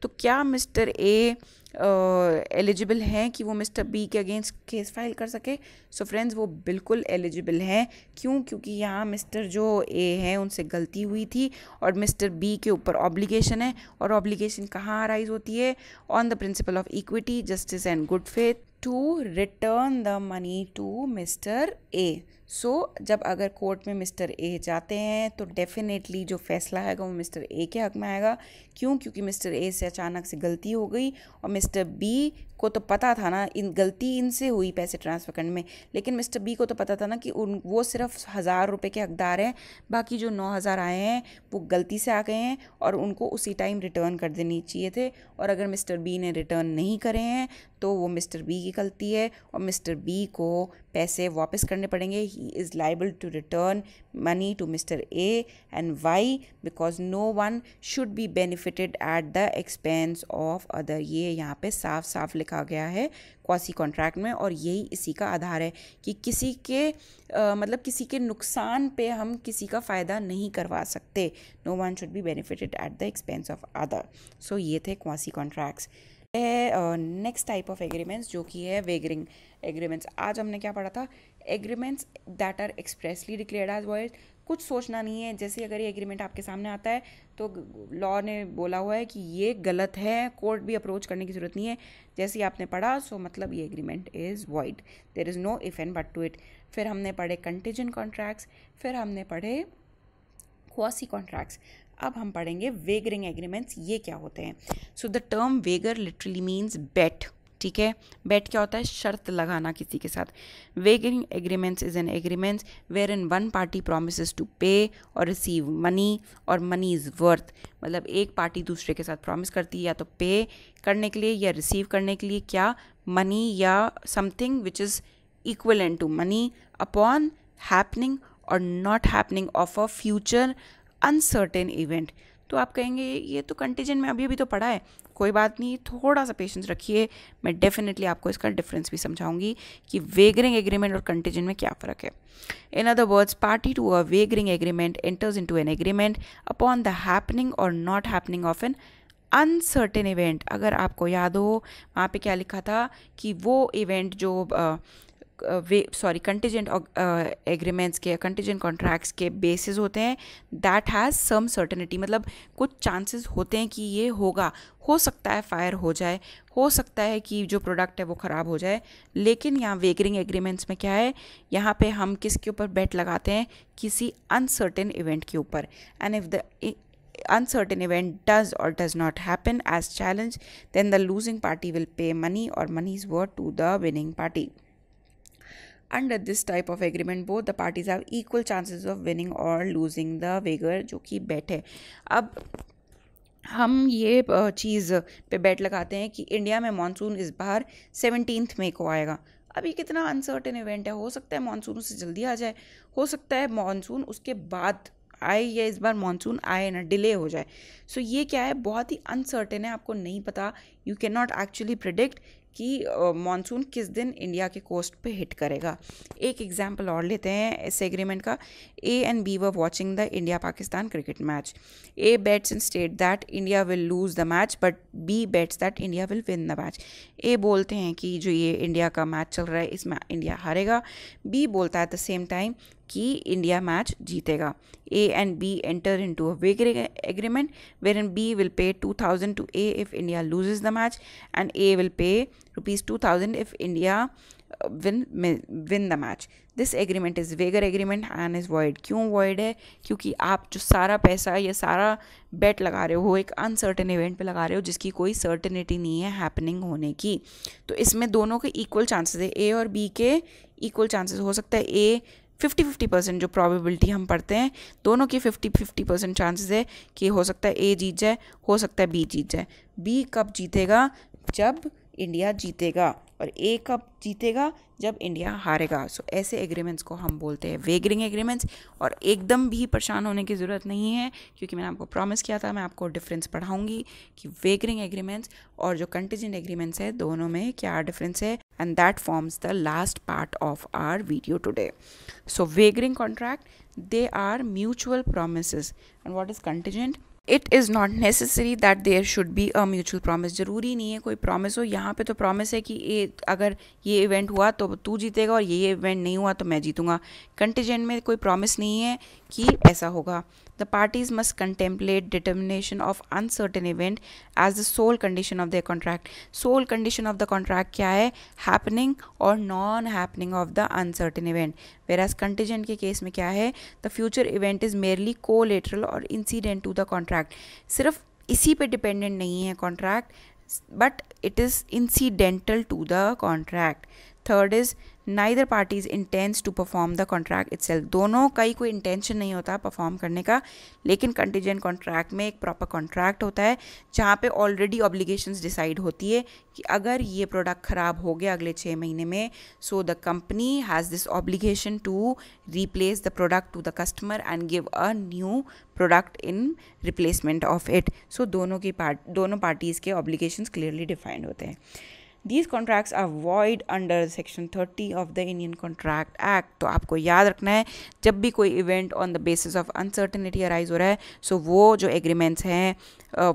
तो क्या मिस्टर ए एलिजिबल हैं कि वो मिस्टर बी के अगेंस्ट केस फाइल कर सके? सो फ्रेंड्स, वो बिल्कुल एलिजिबल हैं. क्यों? क्योंकि यहाँ मिस्टर जो ए हैं उनसे गलती हुई थी और मिस्टर बी के ऊपर ऑब्लिगेशन है. और ऑब्लिगेशन कहाँ अराइज होती है? On the principle of equity, justice and good faith to return the money to mister A. So जब अगर कोर्ट में मिस्टर ए जाते हैं तो डेफिनेटली जो फैसला आएगा वो मिस्टर ए के हक में आएगा. क्यों? क्योंकि मिस्टर ए से अचानक से गलती हो गई और मिस्टर बी को तो पता था ना, गलती इनसे हुई पैसे ट्रांसफ़र करने में, लेकिन मिस्टर बी को तो पता था ना कि वो सिर्फ 1,000 रुपये के हकदार हैं, बाकी जो 9,000 आए हैं वो गलती से आ गए हैं और उनको उसी टाइम रिटर्न कर देनी चाहिए थे. और अगर मिस्टर बी ने रिटर्न नहीं करे हैं तो वो मिस्टर बी की गलती है और मिस्टर बी को पैसे वापस करने पड़ेंगे. He is liable to return money to mister A. And why? Because no one should be benefited at the expense of other. ये यहाँ पे साफ साफ लिखा गया है क्वासी कॉन्ट्रैक्ट में, और यही इसी का आधार है कि किसी के मतलब किसी के नुकसान पे हम किसी का फ़ायदा नहीं करवा सकते. No one should be benefited at the expense of other. So ये थे quasi contracts. Next type of agreements जो कि है वेगरिंग एग्रीमेंट्स. आज हमने क्या पढ़ा था? Agreements that are expressly declared as void. कुछ सोचना नहीं है, जैसे अगर ये एग्रीमेंट आपके सामने आता है तो लॉ ने बोला हुआ है कि ये गलत है, कोर्ट भी अप्रोच करने की ज़रूरत नहीं है. जैसे ही आपने पढ़ा सो मतलब ये agreement is void, there is no if and but to it. फिर हमने पढ़े कंटीजेंट कॉन्ट्रैक्ट्स, फिर हमने पढ़े क्वासी कॉन्ट्रैक्ट्स. अब हम पढ़ेंगे वेगरिंग एग्रीमेंट्स. ये क्या होते हैं? So the term wager literally means bet. ठीक है, बेट क्या होता है? शर्त लगाना किसी के साथ. Wagering agreements is an agreements wherein one party promises to pay और रिसीव मनी और मनी इज़ वर्थ. मतलब एक पार्टी दूसरे के साथ प्रॉमिस करती है या तो पे करने के लिए या रिसीव करने के लिए क्या? मनी या something which is equivalent to money upon happening और not happening of a future uncertain event. तो आप कहेंगे ये तो कंटीजेंट में अभी तो पढ़ा है. कोई बात नहीं, थोड़ा सा पेशेंस रखिए, मैं डेफिनेटली आपको इसका डिफरेंस भी समझाऊंगी कि वेगरिंग एग्रीमेंट और कंटीजेंट में क्या फ़र्क है. In other words, party to a wagering agreement enters into an agreement upon the happening और not happening of an uncertain event. अगर आपको याद हो वहाँ पे क्या लिखा था कि वो इवेंट जो कंटीजेंट एग्रीमेंट्स के, कंटीजेंट कॉन्ट्रैक्ट्स के बेसिस होते हैं दैट हैज़ सम सर्टेनिटी, मतलब कुछ चांसेस होते हैं कि ये होगा, हो सकता है फायर हो जाए, हो सकता है कि जो प्रोडक्ट है वो ख़राब हो जाए। लेकिन यहाँ वेगरिंग एग्रीमेंट्स में क्या है, यहाँ पे हम किसके ऊपर बेट लगाते हैं, किसी अनसर्टेन इवेंट के ऊपर। And if the uncertain event does or does not happen as challenged, then the losing party will pay money or money's worth to the winning party. Under this type of agreement, both the parties have equal chances of winning or losing the wager, जो कि bet है। अब हम ये चीज़ पे बेट लगाते हैं कि इंडिया में मानसून इस बार 17 मई को आएगा। अभी कितना अनसर्टेन इवेंट है, हो सकता है मानसून उससे जल्दी आ जाए, हो सकता है मानसून उसके बाद आए या इस बार मानसून आए ना, डिले हो जाए। सो ये क्या है, बहुत ही अनसर्टेन है, आपको नहीं पता, you can not actually predict कि मानसून किस दिन इंडिया के कोस्ट पे हिट करेगा। एक एग्जांपल और लेते हैं इस एग्रीमेंट का। A and B were watching the India Pakistan cricket match. A bets and state that India will lose the match but B bets that India will win the match. A बोलते हैं कि जो ये इंडिया का match चल रहा है इसमें इंडिया हारेगा, बी बोलता है एट द सेम टाइम कि इंडिया मैच जीतेगा। A and B enter into a wagering agreement wherein B will pay 2,000 to A if India loses the match and A will pay rupees 2,000 if India win the match. This agreement is wager agreement and is void. क्यों void है? क्योंकि आप जो सारा पैसा या सारा बेट लगा रहे हो एक अनसर्टेन इवेंट पे लगा रहे हो जिसकी कोई सर्टेनिटी नहीं है हैपनिंग होने की। तो इसमें दोनों के इक्वल चांसेस है, ए और बी के इक्वल चांसेस। हो सकता है ए 50-50% जो प्रोबेबिलिटी हम पढ़ते हैं, दोनों की 50-50% चांसेस है कि हो सकता है ए जीत जाए, हो सकता है बी जीत जाए। बी कब जीतेगा? जब इंडिया जीतेगा। और ए कब जीतेगा? जब इंडिया हारेगा। सो ऐसे एग्रीमेंट्स को हम बोलते हैं वेगरिंग एग्रीमेंट्स। और एकदम भी परेशान होने की ज़रूरत नहीं है क्योंकि मैंने आपको प्रॉमिस किया था मैं आपको डिफरेंस पढ़ाऊंगी कि वेगरिंग एग्रीमेंट्स और जो कंटीजेंट एग्रीमेंट्स है दोनों में क्या डिफरेंस है। And that forms the last part of our video today. So wagering contract, they are mutual promises. And what is contingent? It is not necessary that there should be a mutual promise. ज़रूरी नहीं है कोई promise हो। यहाँ पे तो promise है कि अगर ये इवेंट हुआ तो तू जीतेगा और ये इवेंट नहीं हुआ तो मैं जीतूंगा। कंटीजेंट में कोई प्रॉमिस नहीं है कि ऐसा होगा। The parties must contemplate determination of uncertain event as the sole condition of their contract. Sole condition of the contract क्या है? Happening or non-happening of the uncertain event. Whereas contingent के केस में क्या है? The future event is merely collateral or incident to the contract. सिर्फ इसी पे dependent नहीं है contract, but it is incidental to the contract. Third is neither parties intends to perform the contract itself. दोनों का ही कोई इंटेंशन नहीं होता परफॉर्म करने का, लेकिन कंटीजेंट कॉन्ट्रैक्ट में एक प्रॉपर कॉन्ट्रैक्ट होता है जहाँ पे ऑलरेडी ऑब्लिगेशंस डिसाइड होती है कि अगर ये प्रोडक्ट ख़राब हो गया अगले 6 महीने में, so the company has this obligation to replace the product to the customer and give a new product in replacement of it. So दोनों पार्टीज़ के ऑब्लिगेशंस क्लियरली डिफाइंड होते हैं। These contracts are void under Section 30 of the Indian Contract Act. तो आपको याद रखना है जब भी कोई event on the basis of uncertainty arise हो रहा है, सो वो जो एग्रीमेंट्स हैं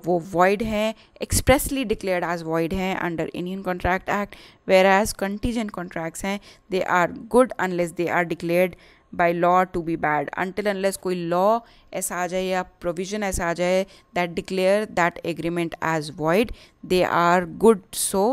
वो void हैं, expressly declared as void हैं under Indian Contract Act, whereas contingent contracts हैं they are good unless they are declared by law to be bad. Until unless कोई law ऐसा आ जाए या provision ऐसा आ जाए that declare that agreement as void, they are good so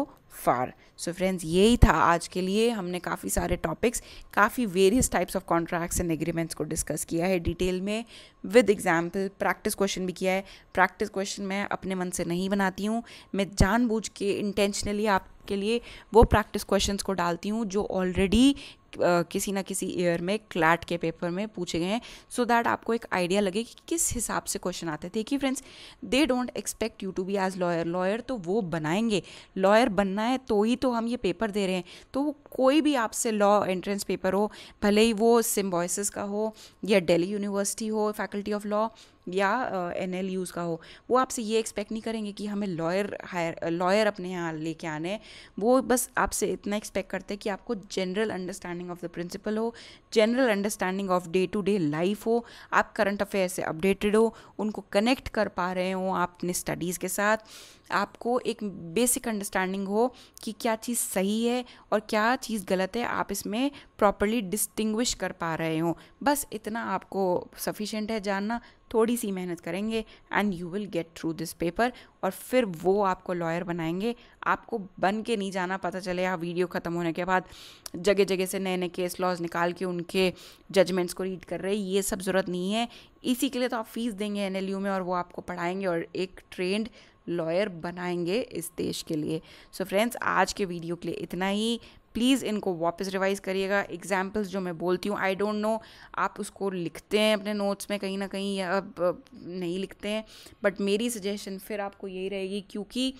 far. So friends यही था आज के लिए। हमने काफ़ी सारे टॉपिक्स, काफ़ी various types of contracts and agreements को डिस्कस किया है डिटेल में विद एग्जाम्पल। प्रैक्टिस क्वेश्चन भी किया है। प्रैक्टिस क्वेश्चन मैं अपने मन से नहीं बनाती हूँ, मैं जानबूझ के इंटेंशनली आपके लिए वो प्रैक्टिस क्वेश्चंस को डालती हूँ जो ऑलरेडी किसी ना किसी ईयर में क्लैट के पेपर में पूछे गए हैं, सो दैट आपको एक आइडिया लगे कि किस हिसाब से क्वेश्चन आते थे। कि friends they don't expect you to be as lawyer. Lawyer तो वो बनाएंगे, लॉयर बनना है तो ही तो हम ये पेपर दे रहे हैं। तो कोई भी आपसे लॉ एंट्रेंस पेपर हो, भले ही वो सिम्बॉयसिस का हो या दिल्ली यूनिवर्सिटी हो फैकल्टी ऑफ लॉ, या NLUs का हो, वो आपसे ये एक्सपेक्ट नहीं करेंगे कि हमें लॉयर अपने यहाँ लेके आने हैं। वो बस आपसे इतना एक्सपेक्ट करते हैं कि आपको general understanding of the principle हो, general understanding of day to day life हो, आप करंट अफेयर से अपडेटेड हो, उनको कनेक्ट कर पा रहे हो आप अपने स्टडीज़ के साथ, आपको एक बेसिक अंडरस्टैंडिंग हो कि क्या चीज़ सही है और क्या चीज़ गलत है, आप इसमें प्रॉपरली डिस्टिंग्विश कर पा रहे हो। बस इतना आपको सफिशेंट है जानना। थोड़ी सी मेहनत करेंगे and you will get through this paper, और फिर वो आपको लॉयर बनाएंगे। आपको बन के नहीं जाना, पता चले आप वीडियो ख़त्म होने के बाद जगह जगह से नए नए केस लॉज निकाल के उनके जजमेंट्स को रीड कर रहे हैं। ये सब ज़रूरत नहीं है। इसी के लिए तो आप फीस देंगे NLU में, और वो आपको पढ़ाएंगे और एक ट्रेंड लॉयर बनाएंगे इस देश के लिए। सो फ्रेंड्स, आज के वीडियो के लिए इतना ही। प्लीज़ इनको वापस रिवाइज़ करिएगा। एग्जाम्पल्स जो मैं बोलती हूँ, आई डोंट नो आप उसको लिखते हैं अपने नोट्स में कहीं ना कहीं या नहीं लिखते हैं, बट मेरी सजेशन फिर आपको यही रहेगी, क्योंकि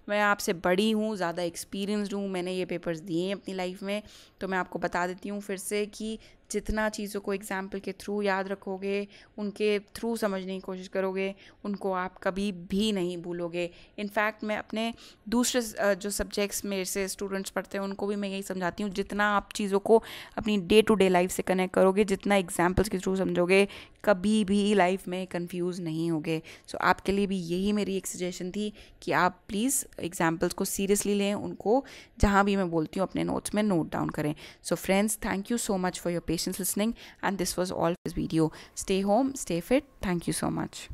मैं आपसे बड़ी हूँ, ज़्यादा एक्सपीरियंसड हूँ, मैंने ये पेपर्स दिए हैं अपनी लाइफ में, तो मैं आपको बता देती हूँ फिर से कि जितना चीज़ों को एग्जाम्पल के थ्रू याद रखोगे, उनके थ्रू समझने की कोशिश करोगे, उनको आप कभी भी नहीं भूलोगे। इनफैक्ट मैं अपने दूसरे जो सब्जेक्ट्स मेरे से स्टूडेंट्स पढ़ते हैं उनको भी मैं यही समझाती हूँ, जितना आप चीज़ों को अपनी डे टू डे लाइफ से कनेक्ट करोगे, जितना एग्जाम्पल्स के थ्रू समझोगे, कभी भी लाइफ में कंफ्यूज नहीं होगे। सो आपके लिए भी यही मेरी एक सजेशन थी कि आप प्लीज़ एग्जाम्पल्स को सीरियसली लें, उनको जहाँ भी मैं बोलती हूँ अपने नोट्स में नोट डाउन करें। So friends, thank you so much for your patience listening, and this was all for this video. Stay home, stay fit. Thank you so much.